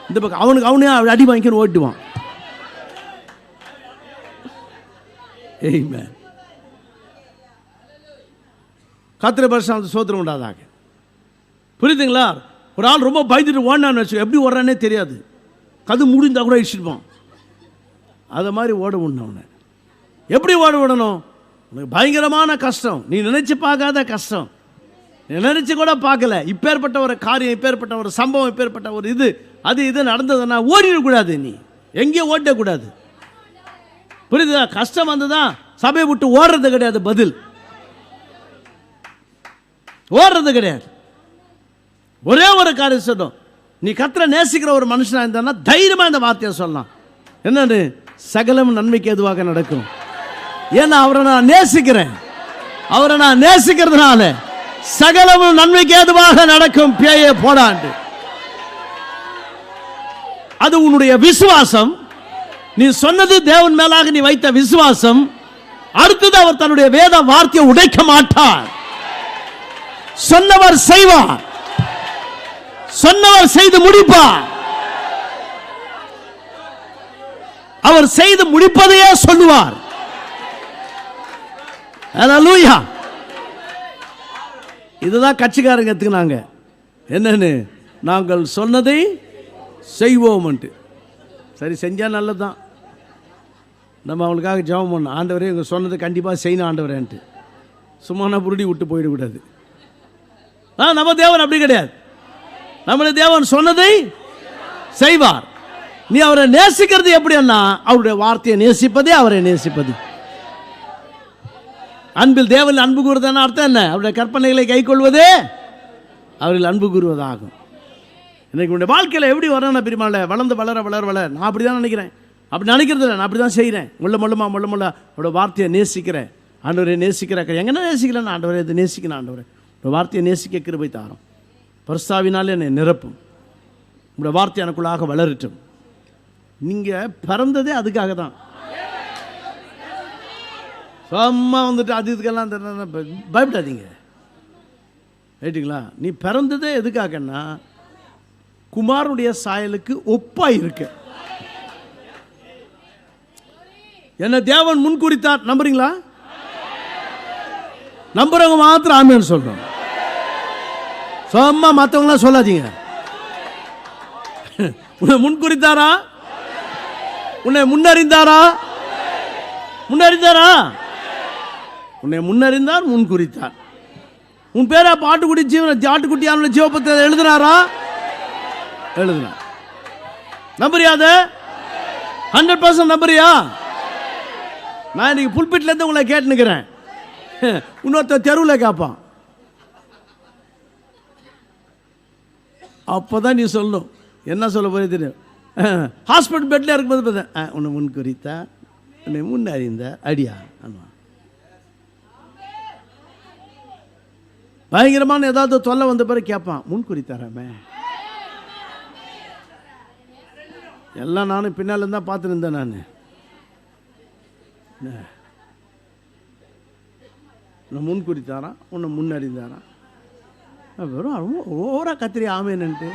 இந்த பக்கம் அவனே அடி வாங்கிக்கணும் ஓட்டுவான். ஆமென். கர்த்தருடைய பரிசுத்த ஸ்தோத்திரம் உண்டாதாக. புரியுதுங்களா? ஒரு ஆள் ரொம்ப பயந்துட்டு ஓடினான்னு வச்சு, எப்படி ஓடுறானே தெரியாது, கது முடிந்தா கூட இடிச்சிருப்பான். அதை மாதிரி ஓட விடணும் அவனை. எப்படி ஓட விடணும்? உனக்கு பயங்கரமான கஷ்டம், நீ நினைச்சு பார்க்காத கஷ்டம், நினைச்சு கூட பார்க்கல, இப்பேற்பட்ட ஒரு காரியம், இப்பேற்பட்ட ஒரு சம்பவம், இப்பேற்பட்ட ஒரு இது இது நடந்ததுன்னா ஓடிடக்கூடாது. நீ எங்கேயும் ஓட்டக்கூடாது. புரியுதா? கஷ்டம் வந்துதான் சபையை விட்டு ஓடுறது கிடையாது, பதில் ஓடுறது கிடையாது. ஒரே ஒரு காரியம் சொன்னோம், நீ கர்த்தரை நேசிக்கிற ஒரு மனுஷனா இருந்தா தைரியமா இந்த வார்த்தையை சொல்லலாம். என்னன்னு, சகலம் நன்மைக்கு எதுவாக நடக்கும். ஏன்னா அவரை நான் நேசிக்கிறேன், அவரை நான் நேசிக்கிறதுனால சகலமும் நன்மைக்கு ஏதுவாக நடக்கும். பேயே போடாண்டு. அது உன்னுடைய விசுவாசம். நீ சொன்னது தேவன் மேலாக நீ வைத்த விசுவாசம். அடுத்தது அவர் தன்னுடைய வேத வார்த்தையை உடைக்க மாட்டார். சொன்னவர் செய்வார், சொன்னவர் செய்து முடிப்பார். அவர் செய்து முடிப்பதையே சொல்லுவார். ஹல்லேலூயா. இதுதான் கட்சிக்காரங்க எடுத்துக்கினாங்க. என்னன்னு, நாங்கள் சொன்னதை செய்வோம். சரி, செஞ்சா நல்லதுதான். நம்ம அவங்களுக்காக ஜெபம் பண்ணோம், ஆண்டவரே இவங்க சொன்னதை கண்டிப்பாக செய்யணும் ஆண்டவரேன்ட்டு. சும்மா புருடி விட்டு போயிடக்கூடாது. நம்ம தேவன் அப்படி கிடையாது. நம்முடைய தேவன் சொன்னதை செய்வார். நீ அவரை நேசிக்கிறது எப்படின்னா, அவருடைய வார்த்தையை நேசிப்பதே அவரை நேசிப்பது. அன்பில் தேவன் அன்பு கூறுவதான அர்த்தம் என்ன? அவருடைய கற்பனைகளை கை கொள்வதே அவர்கள் அன்பு கூறுவதாகும். இன்னைக்கு உடைய வாழ்க்கையில் எப்படி வரணும் பெருமாள், வளர்ந்து வளர வளர வளர. நான் அப்படி தான் நினைக்கிறேன், அப்படி நினைக்கிறது இல்லை, நான் அப்படி தான் செய்கிறேன். முள்ள அவரோட வார்த்தையை நேசிக்கிறேன். ஆண்டவரை நேசிக்கிறேன். எங்கன்னா நேசிக்கலன்னு, ஆண்டவரை இதை நேசிக்கணும். ஆண்டவரை உடைய வார்த்தையை நேசிக்க கிருபை தாரும். பரிசுத்தாவினாலே என்னை நிரப்பும். உங்களுடைய வார்த்தை எனக்குள்ளாக வளரட்டும். நீங்கள் பிறந்ததே அதுக்காக தான். சும்மா வந்துட்டு அது இதுக்கெல்லாம் பயப்படாதீங்க, ரைட்டுங்களா? நீ பிறந்ததே எதுக்காகன்னா, குமாரனுடைய சாயலுக்கு ஒப்பாய் இருக்க. என்ன தேவன் முன்குறித்தார். நம்புறீங்களா? நம்புறவங்க மாத்திரம் ஆமென் சொல்றோம். சும்மா மற்றவங்களாம் சொல்லாதீங்க. உன்னை முன்குறித்தாரா? உன்னை முன்னறிந்தாரா? முன்னறிந்தாரா? உன்னை முன்னறிந்தார், முன்குறித்தார். உன் பேரா பாட்டுக்குடி ஜீவன ஆட்டுக்குட்டியான ஜீவபத்திரத்தில் எழுதினாரா? எழுதினார். நம்புறியாத? 100% நம்புறியா? நான் இன்னைக்கு புல்பிட்ல இருந்து உங்களை கேட்டுக்கிறேன். இன்னொருத்த தெருவில் கேட்பான். அப்பதான் நீ சொல்லணும். என்ன சொல்ல போய் தெரியும்? ஹாஸ்பிட்டல் பெட்டில் இருக்கும்போது பார்த்தேன் உன்னை முன் குறித்தா உன்னை முன் அறிந்த அடியா ஆமாம். பயங்கரமான ஏதாவது தொல்லை வந்த பிறகு கேட்பான், முன் குறித்தாராமே. எல்லாம் நானும் பின்னால் இருந்தால் பார்த்துட்டு இருந்தேன். நான் முன் குறித்தாரான், உன்னை முன் அறிந்தாரான். வெறும் ஓவரா கத்திரி ஆமேன்னுட்டு.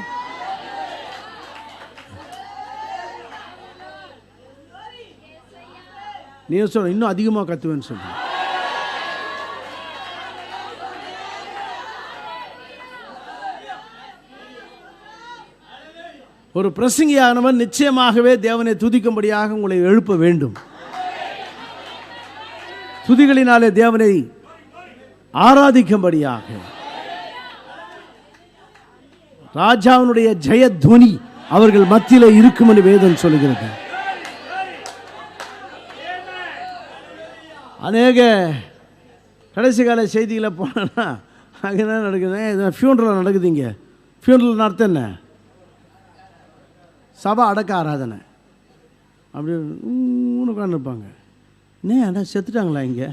நீ சொல்ல இன்னும் அதிகமாக கத்துவேன்னு சொல்ற. ஒரு பிரசங்கியானவன் நிச்சயமாகவே தேவனை துதிக்கும்படியாக உங்களை எழுப்ப வேண்டும். துதிகளினாலே தேவனை ஆராதிக்கும்படியாக ராஜாவினுடைய ஜெயத்வனி அவர்கள் மத்தியிலே இருக்கும் என்று வேதம் சொல்லுகிறது. அநேக கடைசி கால செய்திகளை போனா அங்கே என்ன நடக்குது, ஃபியூனரல் நடக்குதுங்க. ஃபியூனரல் நடத்த என்ன, சபை அடக்க ஆராதனை அப்படி உட்காந்துருப்பாங்க. என்ன செத்துட்டாங்களா இங்கே,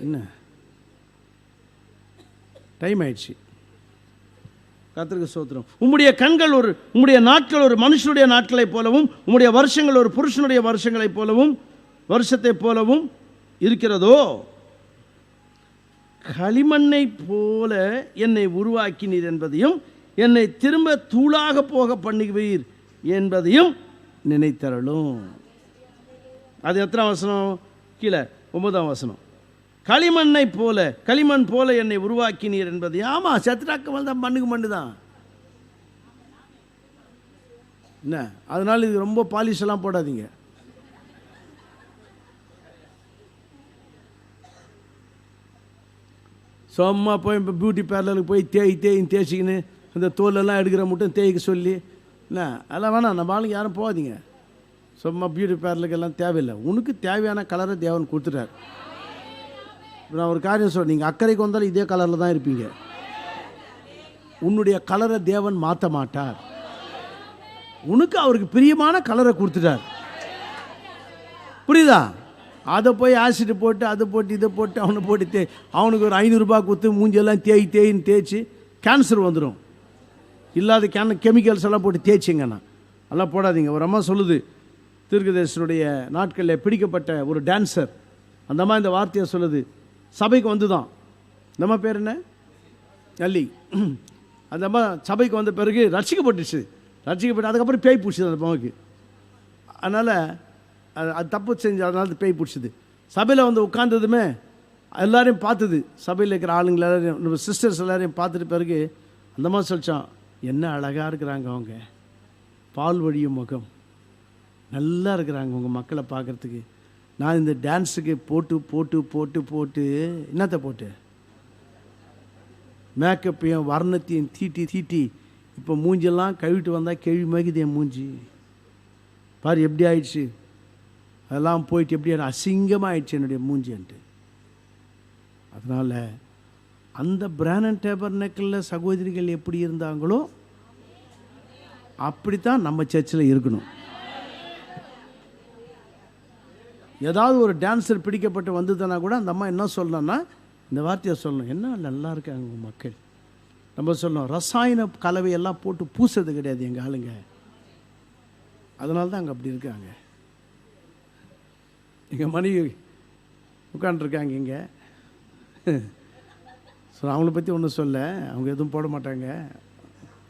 என்ன டைம் ஆயிடுச்சு. கர்த்தருக்கு ஸ்தோத்திரம். உம்முடைய கண்கள் உம்முடைய நாட்கள் ஒரு மனுஷனுடைய நாட்களைப் போலவும் உம்முடைய வருஷங்கள் ஒரு புருஷனுடைய வருஷங்களைப் போலவும் வருஷத்தைப் போலவும் இருக்கிறதோ. களிமண்ணை போல என்னை உருவாக்கினீர் என்பதையும் என்னை திரும்ப தூளாக போக பண்ணுவீர் என்பதையும் நினைத்தரலும். அது எத்தனை வசனம் கீழே, 9ஆம் வசனம். களிமண் போல என்னை உருவாக்கினீர் என்பது. ஆமாம், செத்துட்டாக்க தான் மண்ணுக்கு மண்ணு தான். என்ன அதனால இது ரொம்ப பாலிஷ் எல்லாம் போடாதீங்க. சும்மா போய் இப்போ பியூட்டி பார்லருக்கு போய் தேய்ச்சிக்கின்னு இந்த தோலெல்லாம் எடுக்கிற மட்டும் தேய்க்க சொல்லி என்ன அதெல்லாம் வேணாம். நம்ம ஆளுங்க யாரும் போகாதீங்க. சும்மா பியூட்டி பார்லருக்கு எல்லாம் தேவையில்லை. உனக்கு தேவையான கலரை தேவன் கொடுத்துட்டார். நான் ஒரு காரியம் சொல்கிறேன், நீங்கள் அக்கறைக்கு வந்தாலும் இதே கலரில் தான் இருப்பீங்க. உன்னுடைய கலரை தேவன் மாற்ற மாட்டார். உனக்கு அவருக்கு பிரியமான கலரை கொடுத்துட்டார். புரியுதா? அதை போய் ஆசிட் போட்டு அதை போட்டு இதை போட்டு அவனை போட்டு அவனுக்கு ஒரு 500 ரூபாய் கொடுத்து மூஞ்செல்லாம் தேயின்னு தேய்ச்சி கேன்சர் வந்துடும். இல்லாத கெமிக்கல்ஸ் எல்லாம் போட்டு தேய்ச்சிங்கண்ணா எல்லாம் போடாதீங்க. ஒரு அம்மா சொல்லுது, தீர்க்கதரிசனுடைய நாட்களில் பிடிக்கப்பட்ட ஒரு டான்ஸர் அந்த அம்மா இந்த வார்த்தையை சொல்லுது. சபைக்கு வந்து தான், இந்த அம்மா பேர் என்ன, அல்லி. அந்த அம்மா சபைக்கு வந்த பிறகு ரட்சிக்கப்பட்டுச்சு. அதுக்கப்புறம் பேய் பிடிச்சிது அந்த அம்மாவுக்கு. அதனால் அது தப்பு செஞ்சு அதனால பேய் பிடிச்சிது. சபையில் வந்து உட்கார்ந்ததுமே எல்லாரையும் பார்த்தது, சபையில் இருக்கிற ஆளுங்களை எல்லாரையும் சிஸ்டர்ஸ் எல்லாரையும் பார்த்துட்டு பிறகு அந்த மாதிரி சொல்லிச்சான், என்ன அழகாக இருக்கிறாங்க அவங்க, பால் வழியும் முகம், நல்லா இருக்கிறாங்க உங்கள் மக்களை பார்க்குறதுக்கு. நான் இந்த டான்ஸுக்கு போட்டு போட்டு போட்டு போட்டு என்னத்தை போட்டு மேக்கப்பையும் வர்ணத்தையும் தீட்டி இப்போ மூஞ்செல்லாம் கழுவிட்டு வந்தால் கேள்வி மேகுது என் மூஞ்சி பாரு எப்படி ஆயிடுச்சு. அதெல்லாம் போயிட்டு எப்படி அசிங்கமாக ஆயிடுச்சு என்னுடைய மூஞ்சின்ட்டு. அதனால் அந்த பிரானன் டேபர்நேக்கிளில் சகோதரிகள் எப்படி இருந்தாங்களோ அப்படித்தான் நம்ம சர்ச்சில் இருக்கணும். ஏதாவது ஒரு டான்ஸர் பிடிக்கப்பட்டு வந்ததுன்னா கூட அந்த அம்மா என்ன சொல்லணும்னா இந்த வார்த்தையை சொல்லணும், என்ன நல்லா இருக்காங்க உங்கள் மக்கள். நம்ம சொல்லணும், ரசாயன கலவையெல்லாம் போட்டு பூசுறது கிடையாது எங்கள் ஆளுங்க, அதனால தான் அங்கே அப்படி இருக்காங்க. எங்கள் மனைவி உட்காண்ட்ருக்காங்க இங்கே. ஸோ அவங்கள பற்றி ஒன்றும் சொல்ல, அவங்க எதுவும் போட மாட்டாங்க,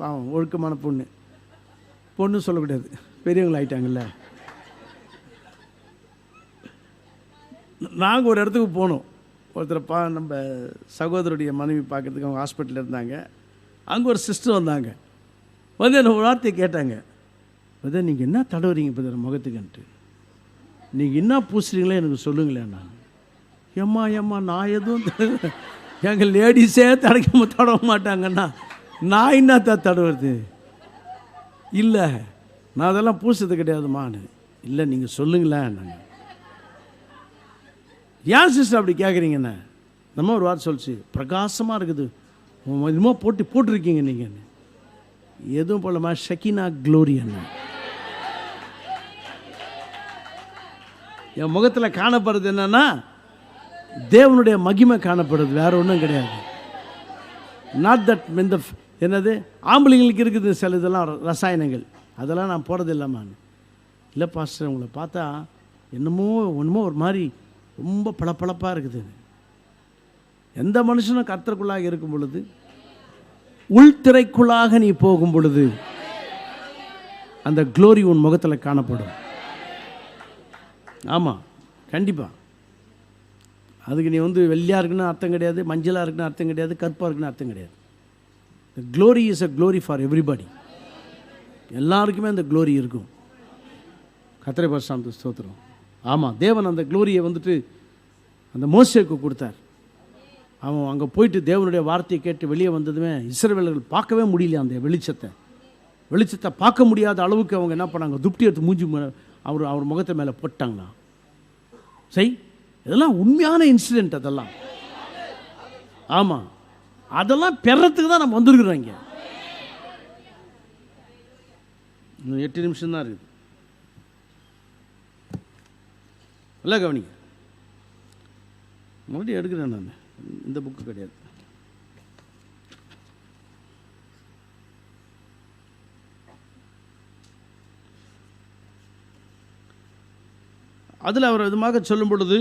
பாவம் ஒழுக்கமான பொண்ணு சொல்லக்கூடாது, பெரியவங்க ஆகிட்டாங்கல்ல. நாங்கள் ஒரு இடத்துக்கு போனோம், ஒருத்தர் நம்ம சகோதரருடைய மனைவி பார்க்குறதுக்கு அவங்க ஹாஸ்பிட்டலில் இருந்தாங்க. அங்கே ஒரு சிஸ்டர் வந்தாங்க, வந்து என்ன ஒரு வார்த்தையை கேட்டாங்க, பதர் நீங்கள் என்ன தடவுறீங்க பதர் முகத்துக்குன்ட்டு, நீங்கள் என்ன பூசுறீங்களே எனக்கு சொல்லுங்களேன். நான் ஏம்மா நான் எதுவும் எங்கள் லேடிஸே தடவ மாட்டாங்கண்ணா, நான் என்ன தடவுறது இல்லை, நான் அதெல்லாம் பூசுறது கிடையாதுமான்னு. இல்லை நீங்கள் சொல்லுங்களேன். நாங்கள் ஏன் சிஸ்டர் அப்படி கேட்குறீங்கண்ணே, நம்ம ஒரு வார்த்தை சொல்லிச்சு, பிரகாசமாக இருக்குது, இன்னும் போட்டுருக்கீங்க நீங்கள். எதுவும் போலமா ஷெகினா க்ளோரி என்ன என் முகத்தில் காணப்படுறது என்னன்னா தேவனுடைய மகிமை காணப்படுது, வேற ஒன்றும் கிடையாது. நாட் தட் இந்த என்னது ஆம்பளைங்களுக்கு இருக்குது சில இதெல்லாம் ரசாயனங்கள், அதெல்லாம் நான் போடுறது இல்லாமல். இல்லை பாஸ்டர், உங்களை பார்த்தா என்னமோ ஒரு மாதிரி ரொம்ப பளபளப்பாக இருக்குது. எந்த மனுஷனும் கர்த்தருக்குள்ளாக இருக்கும் பொழுது, உள்திரைக்குள்ளாக நீ போகும் பொழுது அந்த க்ளோரி உன் முகத்தில் காணப்படும். ஆமாம், கண்டிப்பாக. அதுக்கு நீ வெள்ளையாக இருக்குன்னு அர்த்தம் கிடையாது, மஞ்சளாக இருக்குன்னு அர்த்தம் கிடையாது, கருப்பாக இருக்குன்னு அர்த்தம் கிடையாது. The glory is a glory for everybody. எல்லாருக்குமே அந்த க்ளோரி இருக்கும். கர்த்தரை பரிசுத்த ஸ்தோத்திரம். ஆமாம், தேவன் அந்த க்ளோரியை அந்த மோசேக்கு கொடுத்தார். அவன் அங்கே போயிட்டு தேவனுடைய வார்த்தையை கேட்டு வெளியே வந்ததுமே இஸ்ரவேலர்கள் பார்க்கவே முடியல. அந்த வெளிச்சத்தை பார்க்க முடியாத அளவுக்கு அவங்க என்ன பண்ணாங்க, துப்டி எடுத்து மூஞ்சி அவர் முகத்தை மேலே போட்டாங்களா. இதெல்லாம் உண்மையான இன்சிடென்ட். அதெல்லாம் ஆமாம், அதெல்லாம் பெறத்துக்கு தான் நம்ம வந்துருக்குறோம். இங்கே இன்னும் 8 நிமிஷம் தான் இருக்குது. இல்லை கவனிங்க, மறுபடியும் எடுக்கிறேன் நான். இந்த புக்கு கிடையாது. அதில் அவர் விதமாக சொல்லும் பொழுது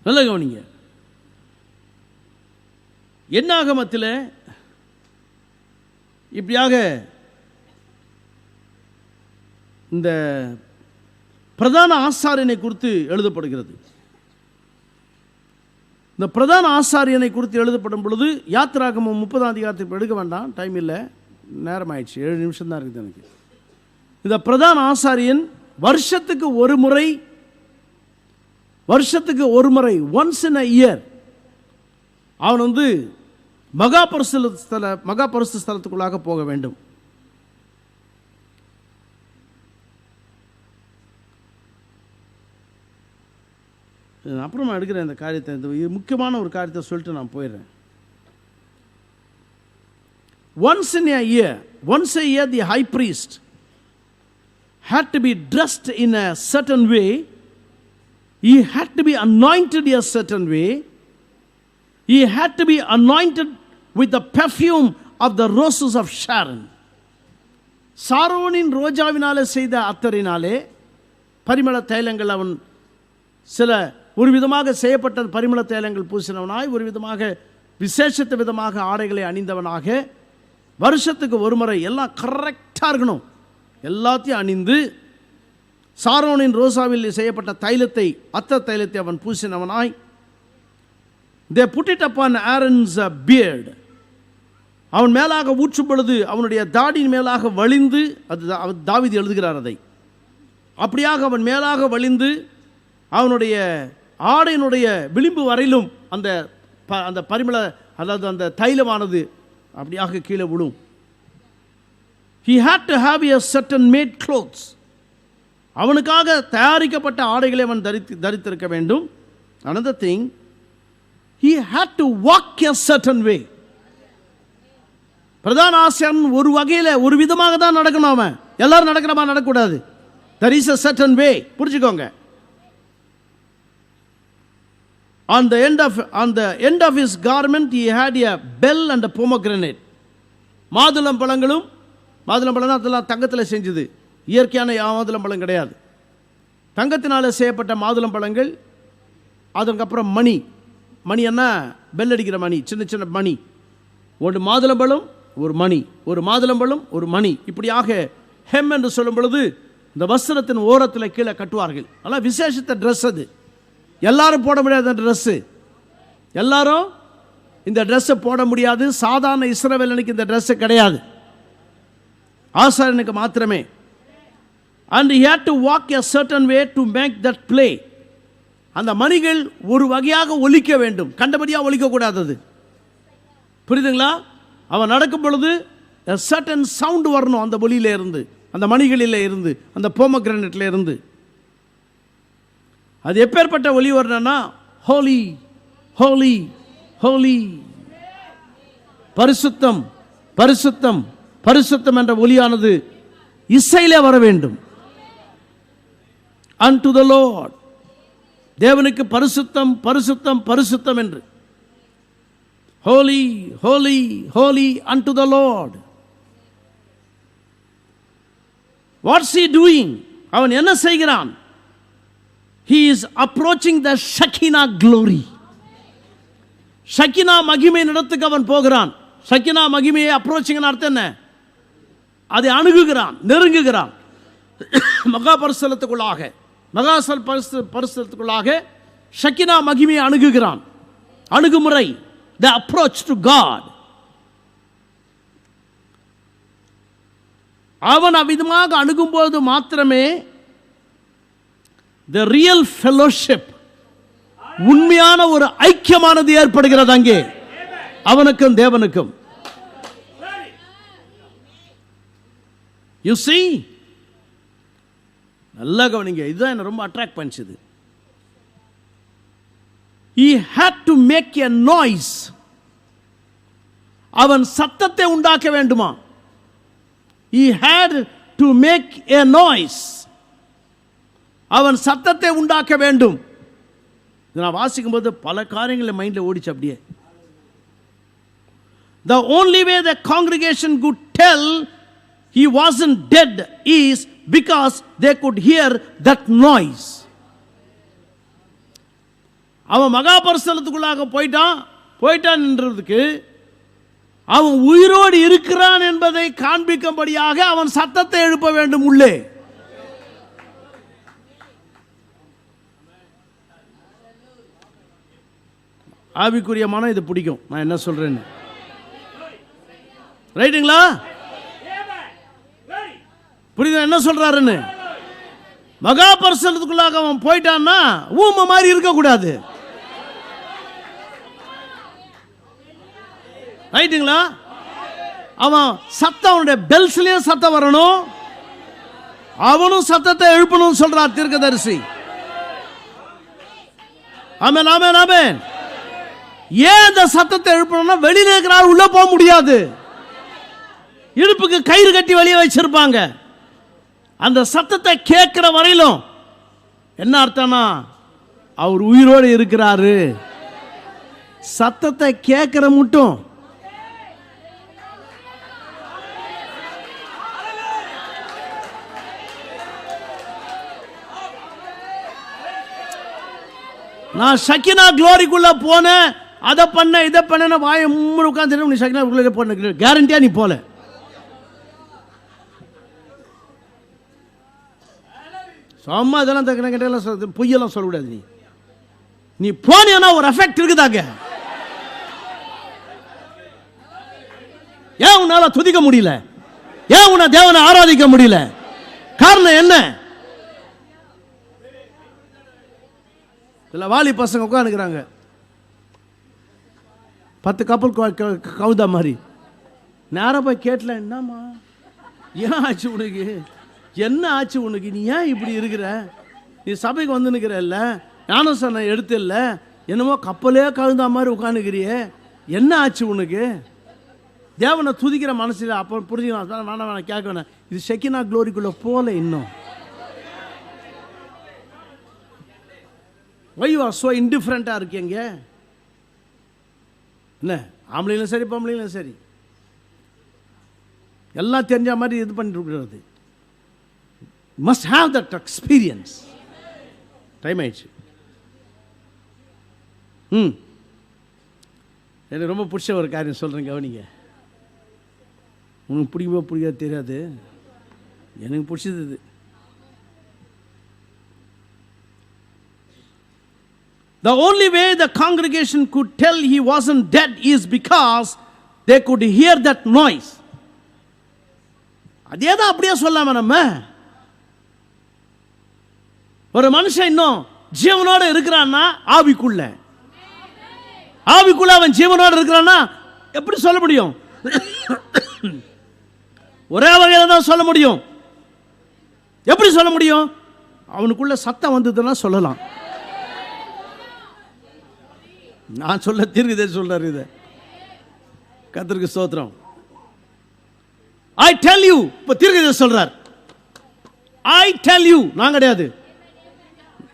நல்ல கவனிங்க, என்னாகமத்தில் இப்படியாக இந்த பிரதான ஆசாரியனை குறித்து எழுதப்படுகிறது. இந்த பிரதான ஆசாரியனை குறித்து எழுதப்படும் பொழுது யாத்திராகமம் 30ஆம் அதிகாரத்தில் எடுக்க வேண்டாம், டைம் இல்லை, நேரம் ஆயிடுச்சு, 7 நிமிஷம் தான் இருக்குது எனக்கு. இந்த பிரதான ஆசாரியன் வருஷத்துக்கு ஒரு முறை ஒன்ஸ் இன் அ இயர் அவன் மகா பரிசுத்த ஸ்தலத்துக்குள்ளாக போக வேண்டும். அப்புறமா எடுக்கிறேன் இந்த காரியத்தை. இது முக்கியமான ஒரு காரியத்தை சொல்லிட்டு நான் போயிடுறேன். Once a year the high priest had to be dressed in a certain way. He had to be anointed a certain way. He had to be anointed with the perfume of the roses of Sharon. சாரோனின் ரோஜாவினாலே செய்த அத்தரினாலே பரிமள தைலங்கள் அவன் சில ஒரு விதமாக செய்யப்பட்ட பரிமள தைலங்கள் பூசினவனாய், ஒரு விதமாக விசேஷத்த விதமாக ஆடைகளை அணிந்தவனாக, வருஷத்துக்கு ஒரு முறை எல்லாம் கரெக்டாக இருக்கணும், எல்லாத்தையும் அணிந்து சாரோனின் ரோசாவில் செய்யப்பட்ட அத்தர் தைலத்தை அவன் பூசினவனாய், they put it upon Aaron's beard. அவன் மேலாக ஊற்றும் பொழுது அவனுடைய தாடியின் மேலாக வழிந்து, அது தாவீது எழுதுகிறார் அதை, அப்படியாக அவன் மேலாக வழிந்து அவனுடைய ஆடையினுடைய விளிம்பு வரையிலும் அந்த பரிமள அதாவது அந்த தைலமானது அப்படியாக கீழே விழும். He had to have a certain made clothes. அவனுக்காக தயாரிக்கப்பட்ட ஆடைகளை அவன் தரித்திருக்க வேண்டும். Another thing, he had to walk a certain way. பிரதான ஆசாரியன் ஒரு வகையில் ஒரு விதமாக தான் நடக்கணும். அவன் எல்லாரும் நடக்கிற மாதிரி நடக்கக்கூடாது. There is a certain way. புரிஞ்சுக்கோங்க. On the end of his garment he had a bell and a pomegranate. மாதுளம் பழம் அதெல்லாம் தங்கத்தில் செஞ்சது, இயற்கையான மாதுளம்பழம் கிடையாது, தங்கத்தினால செய்யப்பட்ட மாதுளம் பழங்கள். அதுக்கப்புறம் மணி என்ன, பெல் அடிக்கிற மணி, சின்ன சின்ன மணி, ஒரு மாதுளம்பழம் ஒரு மணி, ஒரு மாதுளம்பழம் ஒரு மணி, இப்படியாக ஹெம் என்று சொல்லும் பொழுது இந்த வஸ்திரத்தின் ஓரத்தில் கீழே கட்டுவார்கள். அதெல்லாம் விசேஷத்த ட்ரெஸ். அது எல்லாரும் போட முடியாத ட்ரெஸ்ஸு, எல்லாரும் இந்த ட்ரெஸ்ஸை போட முடியாது. சாதாரண இஸ்ரவேலனுக்கு இந்த ட்ரெஸ்ஸு கிடையாது, ஆசாரியனுக்கு மாத்திரமே. And he had to walk a certain way to make that play. அந்த மணிகள் ஒரு வகையாக ஒலிக்க வேண்டும், கண்டபடியாக ஒலிக்கக்கூடாதது. புரியுதுங்களா? அவன் நடக்கும் பொழுது a certain sound வரணும் அந்த ஒலியில இருந்து, அந்த மணிகளில இருந்து, அந்த போமக்ரானட்ல இருந்து. அது எப்பேற்பட்ட ஒலி வரணும்னா ஹோலி ஹோலி ஹோலி, பரிசுத்தம் பரிசுத்தம் பரிசுத்தம் என்ற ஒலியானது இசையிலே வர வேண்டும். unto the Lord, தேவனுக்கு பரிசுத்தம் பரிசுத்தம் பரிசுத்தம் என்று. holy holy holy unto the Lord. what's he doing? அவன் என்ன செய்கிறான்? he is approaching the Shekinah glory. Sakina மகிமை இடத்துக்கு அவன் போகிறான். ஷக்கினா மகிமையை அப்ரோச்சிங் அர்த்தம் என்ன? அதை அணுகுகிறான், நெருங்குகிறான். மகா பரிசுத்தத்துக்குள்ளாக, மகா பரிசுத்தத்துக்குள்ளாக ஷக்கினா மகிமையை அணுகுகிறான். அணுகுமுறை, the approach to God. அவன் அவ்விதமாக அணுகும்போது மாத்திரமே the real fellowship, உண்மையான ஒரு ஐக்கியமானது ஏற்படுகிறது அங்கே அவனுக்கும் தேவனுக்கும். you see, நல்லா கவனிங்க, இதுதான் என்ன ரொம்ப attract பண்ணிச்சது. he had to make a noise. அவன் சத்தத்தை உண்டாக்க வேண்டுமா? he had to make a noise. அவன் சத்தத்தை உண்டாக்க வேண்டும். நான் வாசிக்கும் போது பல காரியங்களை மைண்டில் ஓடிச்சு அப்படியே. the only way the congregation could tell he wasn't dead is because they could hear that noise. அவன் மகா பரிசுத்தத்துக்குள்ளாக போயிட்டான்ன்றதுக்கு அவன் உயிரோடு இருக்கிறான் என்பதை காண்பிக்கும்படியாக அவன் சத்தத்தை எழுப்ப வேண்டும் உள்ளே. ஆவிக்குரிய மனம் இது பிடிக்கும், நான் என்ன சொல்றேன்னு. ரைட்டுங்களா? புரியுதா என்ன சொல்றாருன்னு? மகா பரிசுத்தத்துக்குள்ளாக அவன் போயிட்டான்னா ஊமை மாதிரி இருக்கக்கூடாது. ரைட்டுங்களா? அவன் சத்தம், அவனுடைய பெல்ஸ்லயே சத்தம் வரணும், அவனும் சத்தத்தை எழுப்பணும் சொல்றார் தீர்க்கதரிசி. ஆமென் ஆமென் ஆமென். ஏன் இந்த சத்தத்தை எழுப்பணும்னா வெளியில இருக்கிறார் உள்ள போக முடியாது. இடுப்புக்கு கயிறு கட்டி வெளியே வச்சிருப்பாங்க. அந்த சத்தத்தை கேட்கிற வரையிலும் என்ன அர்த்தம்னா அவர் உயிரோடு இருக்கிறாரு. சத்தத்தை கேட்கிற மட்டும் நான் ஷக்கினா குளோரிக்குள்ள போனேன், அதை பண்ண இதை பண்ண வாய மும்முறை உட்காந்து நீ ஷக்கினா குளோரி போன கேரண்டியா நீ போல. சும்மா இதெல்லாம் கேட்டால பொய்யெல்லாம் சொல்லக்கூடாது. நீ போனியா ஒரு எஃபெக்ட் இருக்குதாங்க. ஏன் உன்னால துதிக்க முடியல? ஏன் உன்னை தேவனை ஆராதிக்க முடியல? காரணம் என்ன? இல்லை வாலி பசங்க உட்காந்துக்கிறாங்க, 10 கப்பல் கவுதா மாதிரி. நேரம் போய் கேட்டல, என்னம்மா ஏன் ஆச்சு உனக்கு? என்ன ஆச்சு உனக்கு? நீ ஏன் இப்படி இருக்கிற? நீ சபைக்கு வந்து நிற்கிற இல்லை, ஞானசனை எடுத்து இல்லை, என்னமோ கப்பலே கவுந்தா மாதிரி உட்காந்துக்கிறியே, என்ன ஆச்சு உனக்கு? தேவனை துதிக்கிற மனசில் அப்போ புரிஞ்சுக்கலாம். வேணாம் கேட்க வேணாம், இது ஷெக்கினா குளோரிக்குள்ள போல. இன்னும் why you are so indifferent இருக்கீங்க? என்ன ஆம்பளைங்களும் சரி பொம்பளைங்களும் சரி எல்லாம் தெரிஞ்ச மாதிரி இது பண்ணிட்டு இருக்கிறது. must have that experience. Time ஆயிடுச்சு. எனக்கு ரொம்ப பிடிச்ச ஒரு காரியம் சொல்கிறேன், கவனிங்க. உனக்கு பிடிக்குமோ பிடிக்காது தெரியாது, எனக்கு பிடிச்சது இது. The only way the congregation could tell he wasn't dead is because they could hear that noise. அதே தான் அப்படியே சொல்லாம நம்ம. ஒரு மனுஷன் இன்னும் ஜீவனோட இருக்கிறான்னா ஆவிக்குள்ள, ஆவிக்குள்ள அவன் ஜீவனோட இருக்கிறான்னா எப்படி சொல்ல முடியும்? ஒரே வகையில் தான் சொல்ல முடியும். எப்படி சொல்ல முடியும்? அவனுக்குள்ள சத்தம் வந்ததுன்னா சொல்லலாம். நான் சொல்ல தீர்க்கதரிசி சொல்றாரு. இதை கர்த்தருக்கு ஸ்தோத்திரம். I tell you, இப்ப தீர்க்கதரிசி சொல்றார். I tell you, நான் கிடையாது.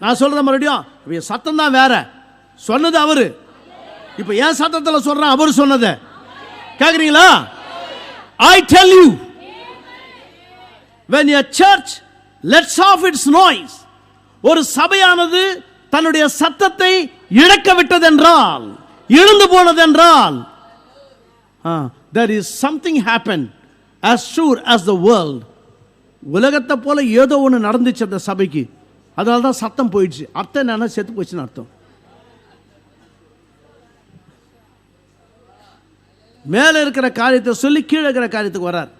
நான் சொல்றத மறுபடியும் சத்தம் தான் வேற, சொன்னது அவரு. இப்ப ஏன் சத்தத்தில் சொல்றேன், அவரு சொன்னதை கேக்குறீங்களா? I tell you, when a church lets off its noise, ஒரு சபையானது தன்னுடைய சத்தத்தை இழக்க விட்டதென்றால், இழந்து போனதென்றால், there is something happened as sure as the world. உலகத்தை போல ஏதோ ஒன்று நடந்துச்சு அந்த சபைக்கு, அதனால தான் சத்தம் போயிடுச்சு. அர்த்தம் என்னன்னா செத்து போச்சுன்னு அர்த்தம். மேலே இருக்கிற காரியத்தை சொல்லி கீழே இருக்கிற காரியத்துக்கு வரார்.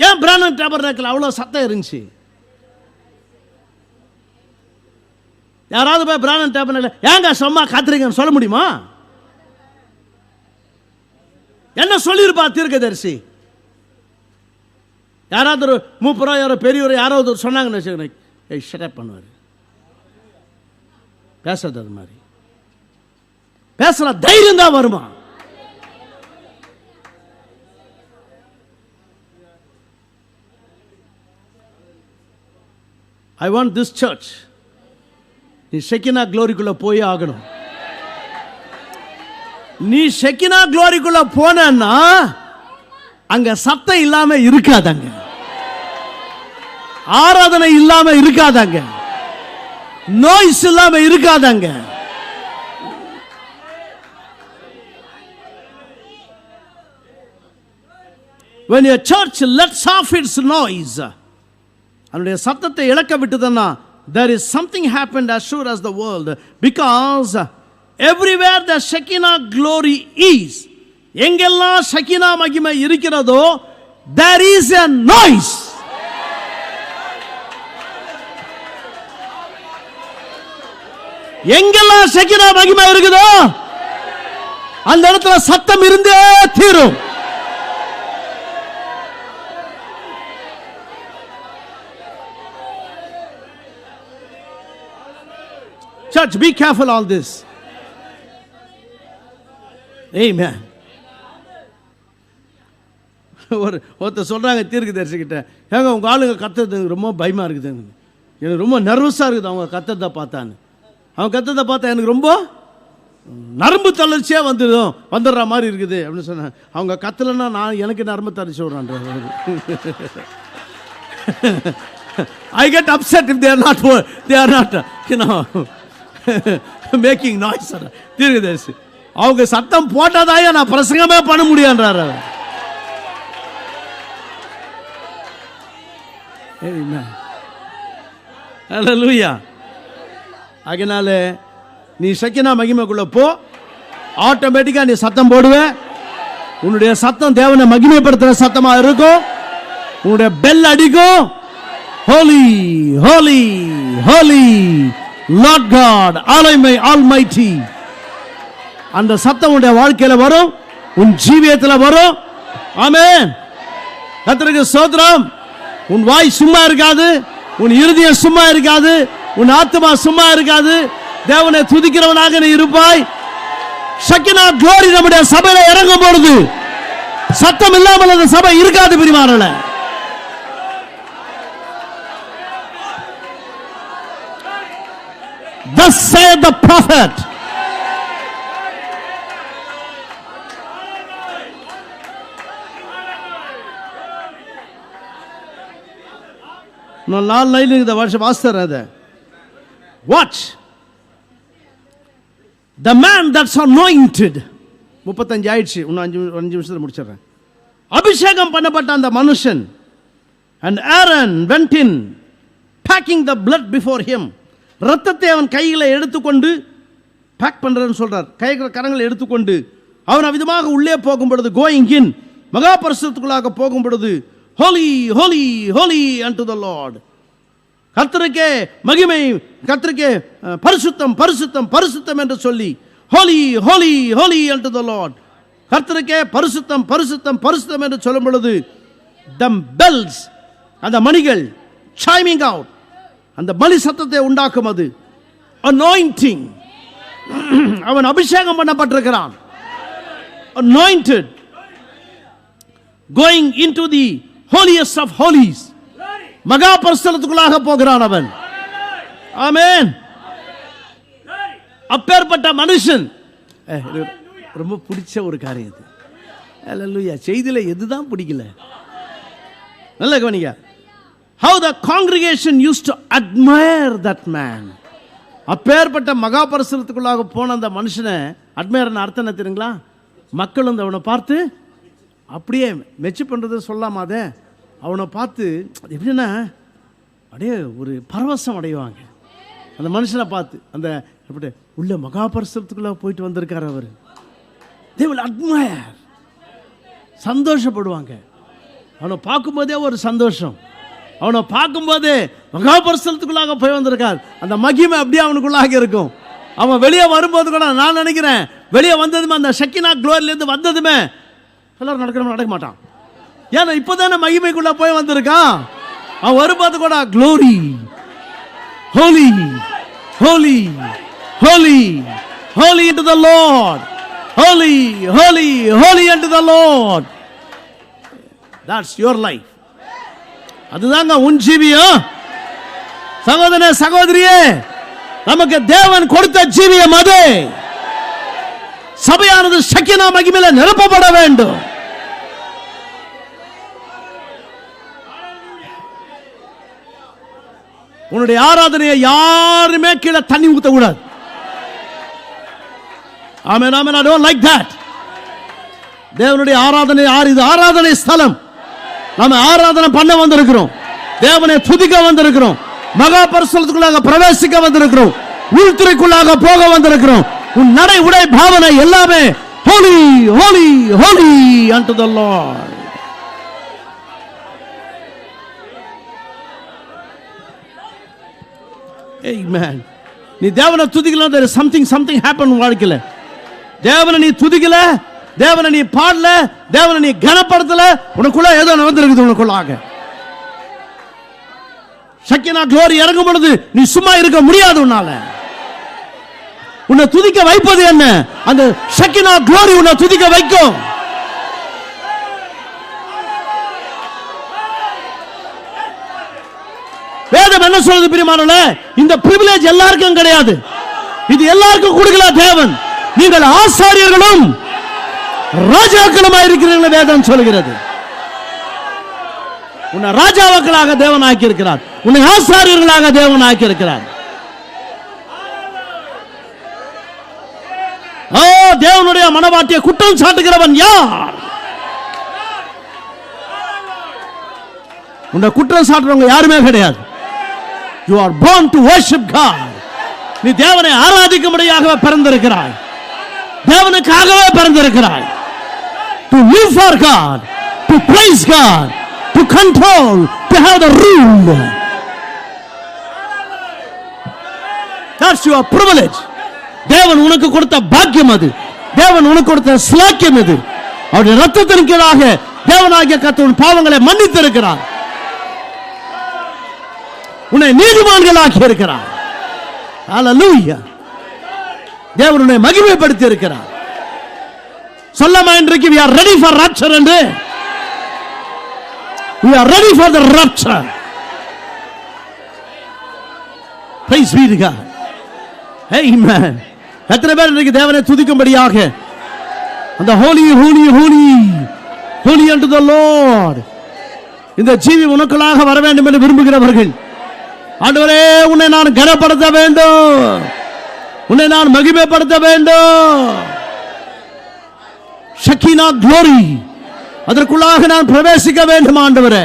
ஏன் பிரானன் டேபர்நாக்கில் அவ்வளோ சத்தம் இருந்துச்சு? யாராவது போய் பிரானன் டேபர்நாக்கில் ஏங்க சும்மா காத்துறீங்கன்னு சொல்ல முடியுமா? என்ன சொல்லியிருப்பா தீர்க்கதரிசி? யாராவது ஒரு மூப்பரோ யாரோ பெரியவரோ யாராவது ஒரு சொன்னாங்கன்னு வச்சுக்கோங்க, ஷட் அப் பண்ணுவார். பேசுறது அது மாதிரி பேசலாம், தைரியம் தான் வருமா? I want this church, நீ ஷெக்கினா க்ளோரிக்குள்ள போய் ஆகணும். நீ ஷெக்கினா க்ளோரிக்குள்ள போனா அங்க சத்தம் இல்லாம இருக்காதங்க, ஆராதனை இல்லாம இருக்காதங்க, நாய்ஸ் இல்லாம இருக்காதங்க. When a church lets off its noise, அதனுடைய சத்தத்தை இழக்க விட்டதுன்னா, there is something happened as sure as the world, because everywhere the Shekinah glory is, எங்கெல்லாம் ஷெக்கினா மகிமை இருக்கிறதோ there is a noise. எங்கெல்லாம் ஷெக்கினா மகிமை இருக்குதோ அந்த இடத்துல சத்தம் இருந்தே தீரும். Church, be careful all this. Amen. ஒருத்தர் சொல்கிறாங்க தீர்க்கதரிசிக்கிட்ட, ஏங்க உங்கள் ஆளுங்க கத்துறது ரொம்ப பயமாக இருக்குது, எனக்கு ரொம்ப நர்வஸாக இருக்குது அவங்க கத்தத்தை பார்த்தான்னு. அவங்க கத்தத்தை பார்த்தா எனக்கு ரொம்ப நரம்பு தளர்ச்சியாக வந்துடுற மாதிரி இருக்குது அப்படின்னு சொன்னேன். அவங்க கத்தலைன்னா நான் எனக்கு நரம்பு தளர்ச்சி விட்றான். I get upset if they are not you know making noise. தீர்க்கதரிசி அவங்க சத்தம் போட்டாதாயா நான் பிரசங்கமே பண்ண முடியான்றார். ஹல்லேலூயா. அதனால நீ ஷெக்கினா மகிமைக்குள்ள போ, ஆட்டோமேட்டிக்கா நீ சத்தம் போடுவ. உன்னுடைய சத்தம் தேவனை மகிமைப்படுத்துற சத்தமா இருக்கும். உன்னுடைய பெல் அடிக்கும். Holy holy holy Lord God almighty. அந்த சத்தம் உன்னுடைய வாழ்க்கையில வரும், உன் ஜீவியத்தில் வரும். ஆமென். கர்த்தருக்கு ஸ்தோத்திரம். உன் வாய் சும்மா இருக்காது, உன் இருதயம் சும்மா இருக்காது, உன் ஆத்மா சும்மா இருக்காது. தேவனை துதிக்கிறவனாக நீ இருப்பாய். ஷெக்கினா க்ளோரி நம்முடைய சபையில இறங்கும் பொழுது சத்தம் இல்லாமல் அந்த சபை இருக்காது பிரியமானவர்களே. Thus saith the prophet. நான் 4 லைன் இந்த வருஷம் வாசித்தேன். அதை watch the man that's anointed. 35 ஆயிடுச்சு, இன்னும் 5 நிமிஷத்தில் முடிச்சிடுறேன். அபிஷேகம் பண்ணப்பட்ட அந்த மனுஷன், and Aaron went in packing the blood before him. ரத்தத்தை அவன் கைகளை எடுத்துக்கொண்டு பேக் பண்றேன்னு சொல்றார். கரங்களை எடுத்துக்கொண்டு அவன் விதமாக உள்ளே போகும் பொழுது, கோயிங் இன், மகா பரிசுத்தத்துக்குள்ளாக போகும் பொழுது, Holi holy holy unto the Lord. கர்த்தருக்கே மகிமை, கர்த்தருக்கே பரிசுத்தம் பரிசுத்தம் பரிசுத்தம் என்று சொல்லி Holi holy holy unto the Lord. கர்த்தருக்கே பரிசுத்தம் பரிசுத்தம் பரிசுத்தம் என்று சொல்லும் பொழுது the bells, அந்த மணிகள் chiming out, அந்த பலி சத்தத்தை உண்டாக்கும். அது anointing. அவன் அபிஷேகம் பண்ணப்பட்டிருக்கிறான். anointed, going into the holiest of holies, மகா பரிசுத்தத்துக்குள்ளாக போகிறான் அவன். ஆமென். அப்பேற்பட்ட மனுஷன். ரொம்ப பிடிச்ச ஒரு காரியம் இது. அல்லேலூயா. செய்தியில எதுதான் பிடிக்கல? நல்ல கவனிங்க. How the congregation used to admire that man. அப்பேற்பட்ட மகா பரிசுத்தத்துக்குள்ளாக போன அந்த மனுஷனை அட்மையர்னு அர்த்தம் என்ன தெரியுங்களா? மக்கள் வந்து அவனை பார்த்து அப்படியே மெச்சு பண்ணுறது சொல்லாம, அதை அவனை பார்த்து எப்படின்னா அப்படியே ஒரு பரவசம் அடைவாங்க அந்த மனுஷனை பார்த்து. அந்த எப்படி உள்ள மகா பரிசுத்தத்துக்குள்ள போயிட்டு வந்திருக்காரு அவர். they will admire, சந்தோஷப்படுவாங்க. அவனை பார்க்கும்போதே ஒரு சந்தோஷம். அவனை பார்க்கும்போதே மகா பரிசுத்தத்துக்குள்ளாக போய் வந்திருக்கார். அந்த மகிமை அப்படியே அவனுக்குள்ளாக இருக்கும். அவன் வெளியே வரும்போது கூட நான் நினைக்கிறேன், வெளியே வந்ததுமே அந்த ஷக்கினா குளோரிலேருந்து வந்ததுமே எல்லாரும் நடக்க மாட்டான். ஏன்னா இப்போதானே மகிமைக்குள்ள போய் வந்திருக்கான். அவன் வரும்போது கூட glory, holy holy holy holy unto the Lord, holy holy holy unto the Lord. That's your life. அதுதாங்க உன் ஜீவியம். சகோதரனே சகோதரியே, நமக்கு தேவன் கொடுத்த ஜீவியம் அது. சபையானது ஷக்கினா மகிமையில நிரப்பப்பட வேண்டும். உன்னுடைய ஆராதனையை யாருமே கீழே தண்ணி ஊத்த கூடாது. ஆமென் ஆமென். I don't like that. தேவனுடைய ஆராதனை யார்? இது ஆராதனை ஸ்தலம். நாம ஆராதனை பண்ண வந்திருக்கிறோம். தேவனை துதிக்க வந்திருக்கிறோம். மகா பரிசுத்தத்துக்குள்ளாக பிரவேசிக்க வந்திருக்கிறோம். உள்துறைக்குள்ளாக போக வந்திருக்கிறோம். உன் நடை உடை பாவனை எல்லாமே holy holy holy unto the Lord. Amen. நீ தேவனை துதிக்கலாம், there is something happen வாழ்க்கையில. தேவனை நீ துதிக்கல, தேவனை நீ பாடல, தேவனை நீ கனப்படுத்தல, உனக்குள்ள ஏதோ நடந்திருக்குது. உனக்குள்ளாக ஷக்கினா க்ளோரி இறங்கும் பொழுது நீ சும்மா இருக்க முடியாது. உன்னால உன்னை துதிக்க வைப்பது என்ன? அந்த ஷக்கினா க்ளோரி உன்னை துதிக்க வைக்கும். வேதம் என்ன சொல்றது பிரியமானவர்களே? இந்த பிரிவிலேஜ் எல்லாருக்கும் கிடையாது. இது எல்லாருக்கும் கொடுக்கல தேவன். நீங்கள் ஆசாரியர்களும் ராஜாக்களுமாய் இருக்கிறீர்கள் வேதம் சொல்கிறது. உன்னை ராஜாக்களாக தேவன் ஆக்கி இருக்கிறார். உன்னை ஆசாரியர்களாக தேவன் ஆக்கி இருக்கிறார். ஓ, தேவனுடைய மனவாட்டியை குற்றம் சாட்டுகிறவன் யார்? உன்னை குற்றம் சாட்டுறவங்க யாருமே கிடையாது. You are born to worship God. நீ தேவனை ஆராதிக்கும்படியாக பிறந்திருக்கிறாய். தேவனுக்காகவே பிறந்திருக்கிறாய். To live for God, to praise God, to control, to have the rule. That's your privilege. தேவன் உனக்கு கொடுத்த பாக்கியம் அது. தேவன் உனக்கு கொடுத்த ஸ்லாக்கியம் இது. அவருடைய ரத்தத்தின் கீழாக தேவனாகிய கர்த்தர் பாவங்களை மன்னித்திருக்கிறார். உன்னை நீதிமான்களாக்கி இருக்கிறார். ஹல்லேலூயா. தேவன் உன்னை மகிமைப்படுத்தி இருக்கிறார். சொல்லமா இன்றைக்கு we are ready for rapture என்று. We are ready for the rapture. Praise be to God. Amen. எத்தனை பேர் இன்றைக்கு தேவனை துதிக்கும்படியாக அந்த holy holy holy holy unto the Lord இந்த ஜீவி உனக்குள்ளாக வர வேண்டும் என்று விரும்புகிறவர்கள், ஆண்டவரே உன்னை நான் கனப்படுத்த வேண்டும், உன்னை நான் மகிமைப்படுத்த வேண்டும். ஷக்கினா க்ளோரி அதற்குள்ளாக நான் பிரவேசிக்க வேண்டும் ஆண்டவரே.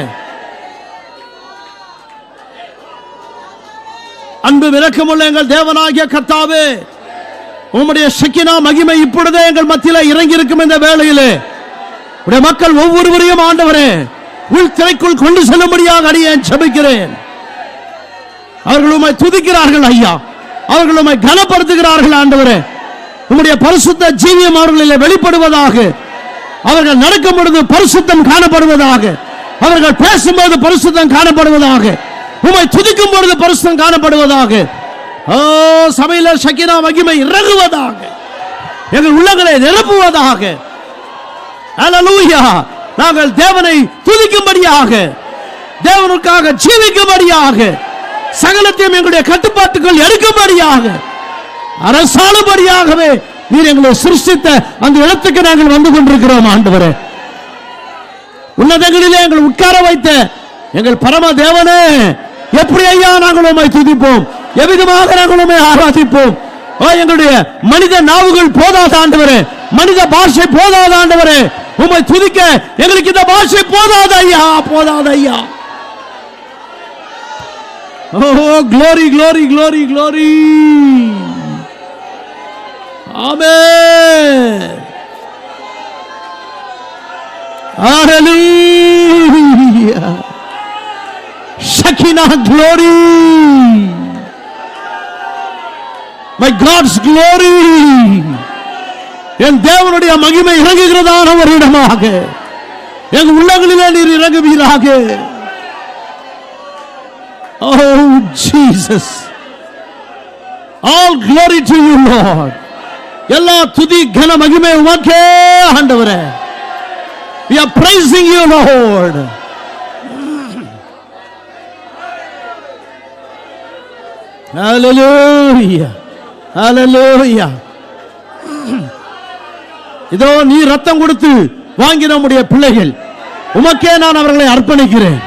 அன்பு இரக்கமுள்ள எங்கள் தேவனாகிய கர்த்தாவே, உம்முடைய ஷக்கினா மகிமை இப்பொழுதே எங்கள் மத்தியில் இறங்கி இருக்கும். இந்த வேளையிலே உடைய மக்கள் ஒவ்வொருவரையும் ஆண்டவரே உள்திரைக்குள் கொண்டு செல்லும்படியாக அடியேன் ஜெபிக்கிறேன். அவர்கள் உம்மை துதிக்கிறார்கள் ஐயா, அவர்கள் உம்மை கனப்படுத்துகிறார்கள் ஆண்டவரே. உம்முடைய பரிசுத்த ஜீவியம் அவர்களில் வெளிப்படுவதாக அவர்கள் நடக்கும் பொழுது பரிசுத்தம் காணப்படுவதாக. அவர்கள் பேசும்போது பரிசுத்தம் காணப்படுவதாக. உம்மை துதிக்கும் பொழுது பரிசுத்தம் காணப்படுவதாக. ஓ, சபையில ஷக்கீனா மகிமை இறங்குவதாக. எங்கள் உள்ளங்களை நிரப்புவதாக. ஹல்லேலூயா. நாங்கள் தேவனை துதிக்கும்படியாக, தேவனுக்காக ஜீவிக்கும்படியாக, சகலத்தையும் எங்களுடைய கட்டுப்பாட்டுக்குள் எடுக்கும்படியாக, அரசாளும்படியாகவே நீர் எங்களை சிருஷ்டித்த அந்த இடத்துக்கு நாங்கள் வந்து கொண்டிருக்கிறோம் ஆண்டவரே. உன்னதங்களிலே எங்கள் உட்கார வைத்த எங்கள் பரம தேவனே, எப்படி ஐயா நாங்கள் உம்மை துதிப்போம், எவ்விதமாக நாங்கள் உம்மை ஆராதிப்போம். எங்களுடைய மனித நாவுகள் போதாத ஆண்டவரே, மனித பாஷை போதாத ஆண்டவரே, உம்மை துதிக்க எங்களுக்கு இந்த பாஷை போதாத ஐயா, போதாத ஐயா. ஓ, glory, glory, glory, glory. Amen. Hallelujah. Shekinah glory. My God's glory. என் தேவனுடைய மகிமை இறங்குகிறதான ஒரு இடமாக எங்கள் உள்ளங்களிலே நீர் இறங்குவீராக. Oh Jesus, all glory to you Lord. எல்லா துதி கன மகிமை உமக்கே ஆண்டவரே. We are praising you Lord. Hallelujah, hallelujah. இதோ நீ ரத்தம் கொடுத்து வாங்கி நம்முடைய பிள்ளைகள், உமக்கே நான் அவர்களை அர்ப்பணிக்கிறேன்.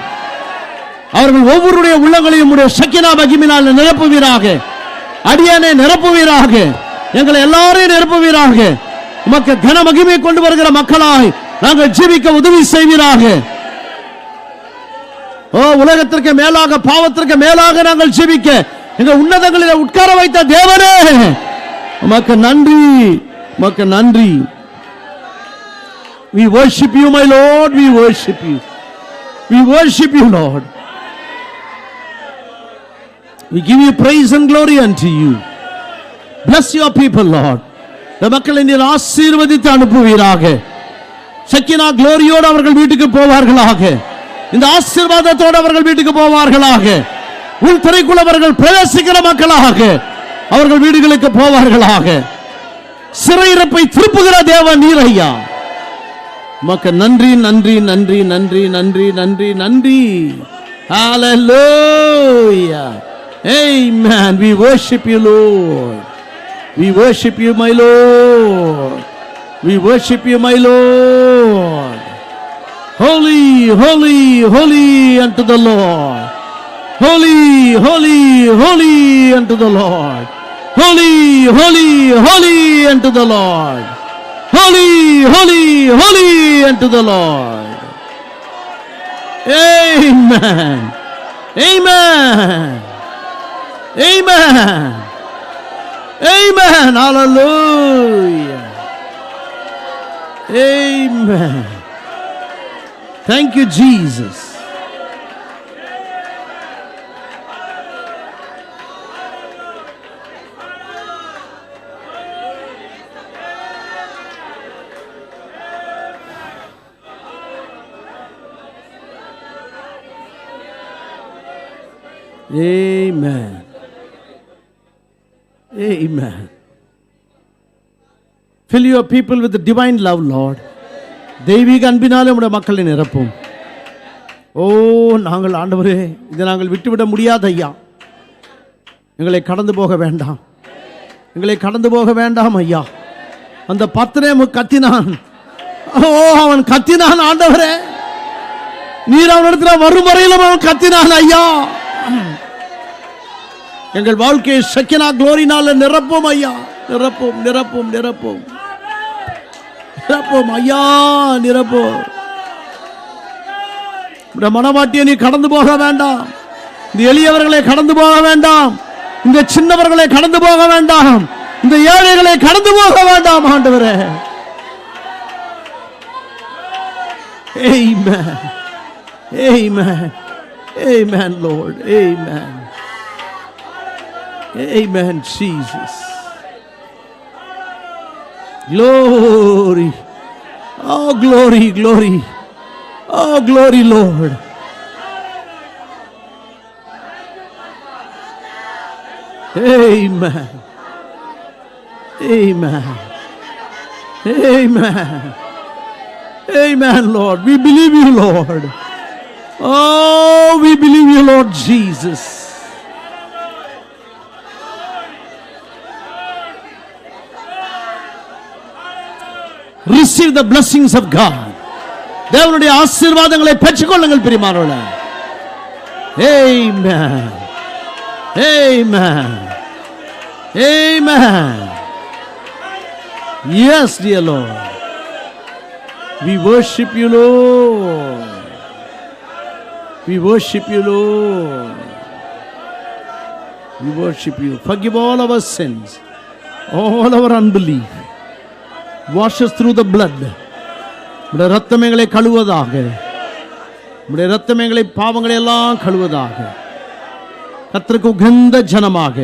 அவர்கள் ஒவ்வொருடைய உள்ளங்களையும் உடைய ஷக்கீனா மகிமையினால் நிரப்புவீராக. அடியானே நிரப்புவீராக, எங்களை எல்லாரையும் நிரப்புவீராக. உமக்கு கன மகிமை கொண்டு வருகிற மக்களாய் நாங்கள் ஜீவிக்க உதவி செய்வீராக. ஓ, உலகத்திற்கு மேலாக, பாவத்திற்கு மேலாக நாங்கள் ஜீவிக்க எங்கள் உன்னதங்களில் உட்கார வைத்த தேவனே, உமக்கு நன்றி, உமக்கு நன்றி. We worship you my Lord, we worship you, we worship you Lord. We give you praise and glory unto you. Bless your people Lord. இந்த மக்களை நீர் ஆசீர்வதித்து அனுப்புவீராக. ஷக்கீனா குளோரியோடு அவர்கள் வீட்டுக்கு போவார்களாக. இந்த ஆசீர்வாதத்தோடு அவர்கள் வீட்டுக்கு போவார்களாக. உள் திரைக்குள் அவர்கள் பிரவேசிக்கிற மக்களாக அவர்கள் வீடுகளுக்கு போவார்களாக. சிறையிருப்பை திருப்புகிற தேவன் நீர் ஐயா. உமக்கு நன்றி, நன்றி, நன்றி, நன்றி, நன்றி, நன்றி, நன்றி. Hallelujah. Amen. We worship you Lord. We worship you my Lord. We worship you my Lord. Holy, holy, holy unto the Lord. Holy, holy, holy unto the Lord. Holy, holy, holy unto the Lord. Holy, holy, holy unto the Lord. Amen. Amen. Amen. Amen. Hallelujah. Amen. Thank you Jesus. Amen. Amen. Fill your people with the divine love, Lord. தெய்வீக அன்பினாலே உம்முடைய மக்களை நிரப்பும். ஓ, நாங்கள் ஆண்டவரே, இதை நாங்கள் விட்டுவிட முடியாத ஐயா. எங்களை கடந்து போக வேண்டாம், எங்களை கடந்து போக வேண்டாம் ஐயா. அந்த பத்ரேமு கத்தினான். ஓ, அவன் கத்தினான் ஆண்டவரே. நீர் அவனிடத்தில் வரும் வரையிலும் அவன் கத்தினான் ஐயா. எங்கள் வாழ்க்கையை ஷக்கீனா குளோரினால நிரப்பும் ஐயா. நிரப்பும், நிரப்பும், நிரப்பும், நிரப்பும் ஐயா, நிரப்பும். இந்த மனவாட்டியை நீ கடந்து போக வேண்டாம். இந்த எளியவர்களை கடந்து போக வேண்டாம். இந்த சின்னவர்களை கடந்து போக வேண்டாம். இந்த ஏழைகளை கடந்து போக வேண்டாம் ஆண்டவரே. Amen. Amen. Amen Lord. Amen. Amen Jesus. Glory, Oh, glory, glory. Oh, glory, Lord. Amen. Amen. Amen. Amen, Lord. We believe you, Lord. Oh, we believe you, Lord Jesus. Receive the blessings of God. தேவனுடைய ஆசீர்வாதங்களை பெற்றுக்கொள்ளுங்கள் பிரியமானவர்களே. Amen. Amen. Amen. Yes, dear Lord. We worship you, Lord. We worship you, Lord. We worship you. Forgive all our sins, all our unbelief. Wash us through the blood. உம்முடைய இரத்தம் எங்களை கழுவதாக. உம்முடைய இரத்தம் எங்களை பாவங்களை எல்லாம் கழுவதாக. கர்த்தருக்கு உகந்த ஜனமாக,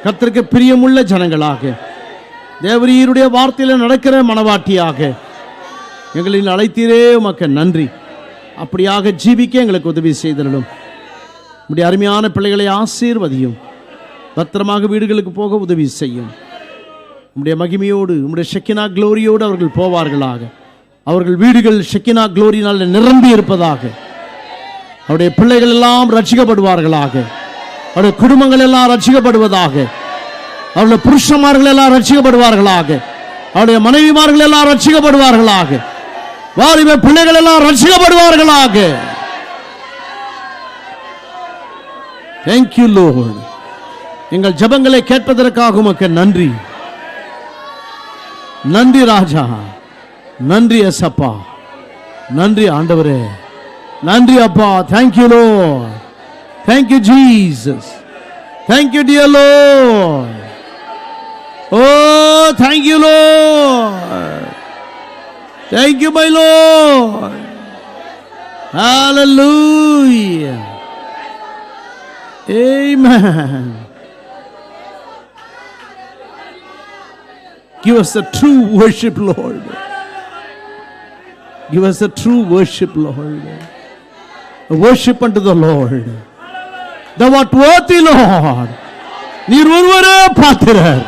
கர்த்தருக்கு பிரியமுள்ள ஜனங்களாக, தேவரீருடைய வார்த்தையில் நடக்கிற மனவாட்டியாக எங்களை அழைத்தீரே, உமக்கு நன்றி. அப்படியாக ஜீவிக்க எங்களுக்கு உதவி செய்திடலும். உம்முடைய அருமையான பிள்ளைகளை ஆசீர்வதியும். பத்திரமாக வீடுகளுக்கு போக உதவி செய்யும். உம்முடைய மகிமையோடு, உம்முடைய ஷெக்கினா க்ளோரியோடு அவர்கள் போவார்களாக. அவர்கள் வீடுகள் ஷெக்கினா க்ளோரினால் நிரம்பி இருப்பதாக. அவருடைய பிள்ளைகள் எல்லாம் ரட்சிக்கப்படுவார்களாக. அவருடைய குடும்பங்கள் எல்லாம் ரட்சிக்கப்படுவதாக. அவருடைய புருஷன்மார்கள் எல்லாம் ரட்சிக்கப்படுவார்களாக. அவருடைய மனைவிமார்கள் எல்லாம் ரட்சிக்கப்படுவார்களாக. வாலிப பிள்ளைகள் எல்லாம் ரட்சிக்கப்படுவார்களாக. Thank you, Lord. எங்கள் ஜெபங்களை கேட்பதற்காக உமக்கு நன்றி. நன்றி ராஜா, நன்றி ஏசப்பா, நன்றி ஆண்டவரே, நன்றி அப்பா. Thank you, Lord. Thank you, Jesus. Thank you, dear Lord. Oh, thank you, Lord. Thank you, my Lord. Hallelujah. Amen. Give us a true worship, Lord. Give us a true worship, Lord. A worship unto the Lord. Thou art worthy, Lord. நீர் ஒருவரே பாத்திரர்.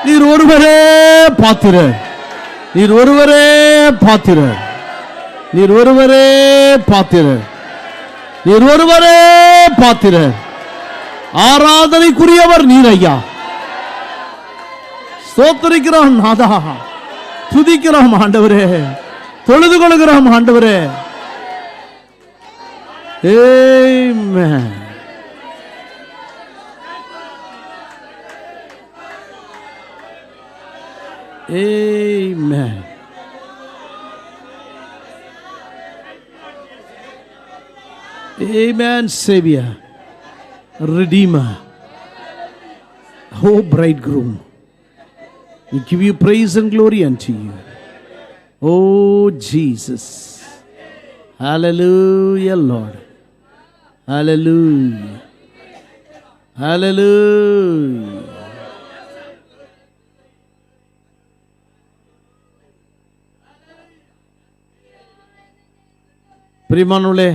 நீர் ஒருவரே பாத்திரர். நீர் ஒருவரே பாத்திரர். நீர் ஒருவரே பாத்திரர். நீர் ஒருவரே பாத்திரர். ஆராதனைக்குரியவர் நீர் ஐயா. ஸ்தோத்திரிக்கிறோம் நாதா, துதிக்கிறோம் ஆண்டவரே, தொழுது கொள்கிறோம் ஆண்டவரே. Amen. Amen. Amen, Savior, Redeemer, oh bridegroom, we give you praise and glory unto you. Oh Jesus. Hallelujah, Lord. Hallelujah. Hallelujah. பிரியமானவர்களே,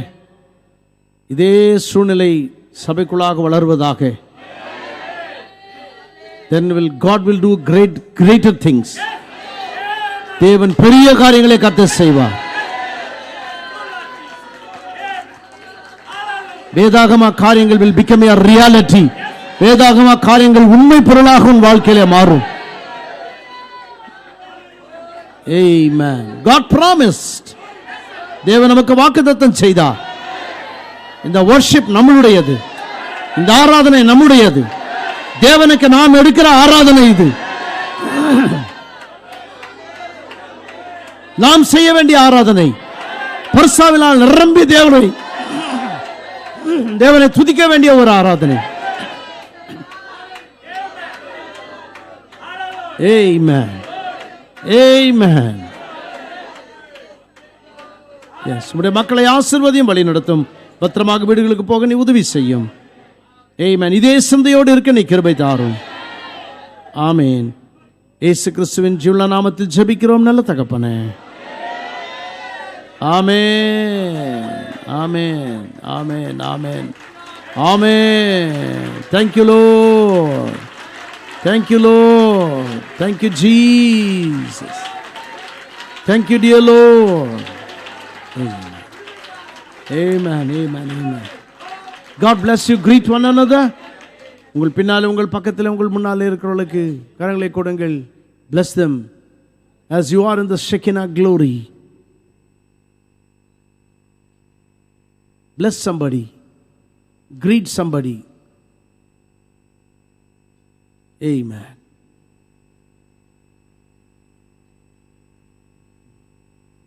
இதே சூழ்நிலை சபைக்குள்ளாக வளர்வதாக. Then God will do greater things. தேவன் பெரிய காரியங்களை கர்த்தர் செய்வார். வேதாகம காரியங்கள் will become a reality. வேதாகம காரியங்கள் உண்மை பொருளாக உன் வாழ்க்கையிலே மாறும். Amen. God promised. தேவன் நமக்கு வாக்குத்தத்தம் செய்தார். இந்த worship நம்மளுடையது. இந்த ஆராதனை நம்முடையது. தேவனுக்கு நாம் எடுக்கிற ஆராதனை இது. நாம் செய்ய வேண்டிய ஆராதனை. பரிசுத்தாவினால் நிரம்பி தேவனை துதிக்க வேண்டிய ஒரு ஆராதனை. Amen. Amen. Yes, உம்முடைய மக்களை ஆசீர்வதியும், வழி நடத்தும். பத்திரமாக வீடுகளுக்கு போக நீ உதவி செய்யும். Amen. இதே சிந்தையோடு இருக்க நீ கிருபை தாரும். ஆமென். இயேசு கிறிஸ்துவின் ஜீவனுள்ள நாமத்தில் ஜெபிக்கிறோம் நல்ல தகப்பனே. Amen. Amen. Amen. Amen. Amen. Thank you, Lord. Thank you, Lord. Thank you, Jesus. Thank you, dear Lord. Amen. Amen. Amen. Amen. God bless you. Greet one another. உங்கள் பின்னாலே உங்கள் பக்கத்தில் உங்கள் முன்னாலே இருக்கிறவர்களுக்கு கரங்களை கொடுங்கள். Bless them as you are in the Shekinah glory. Bless somebody. Greet somebody. Amen.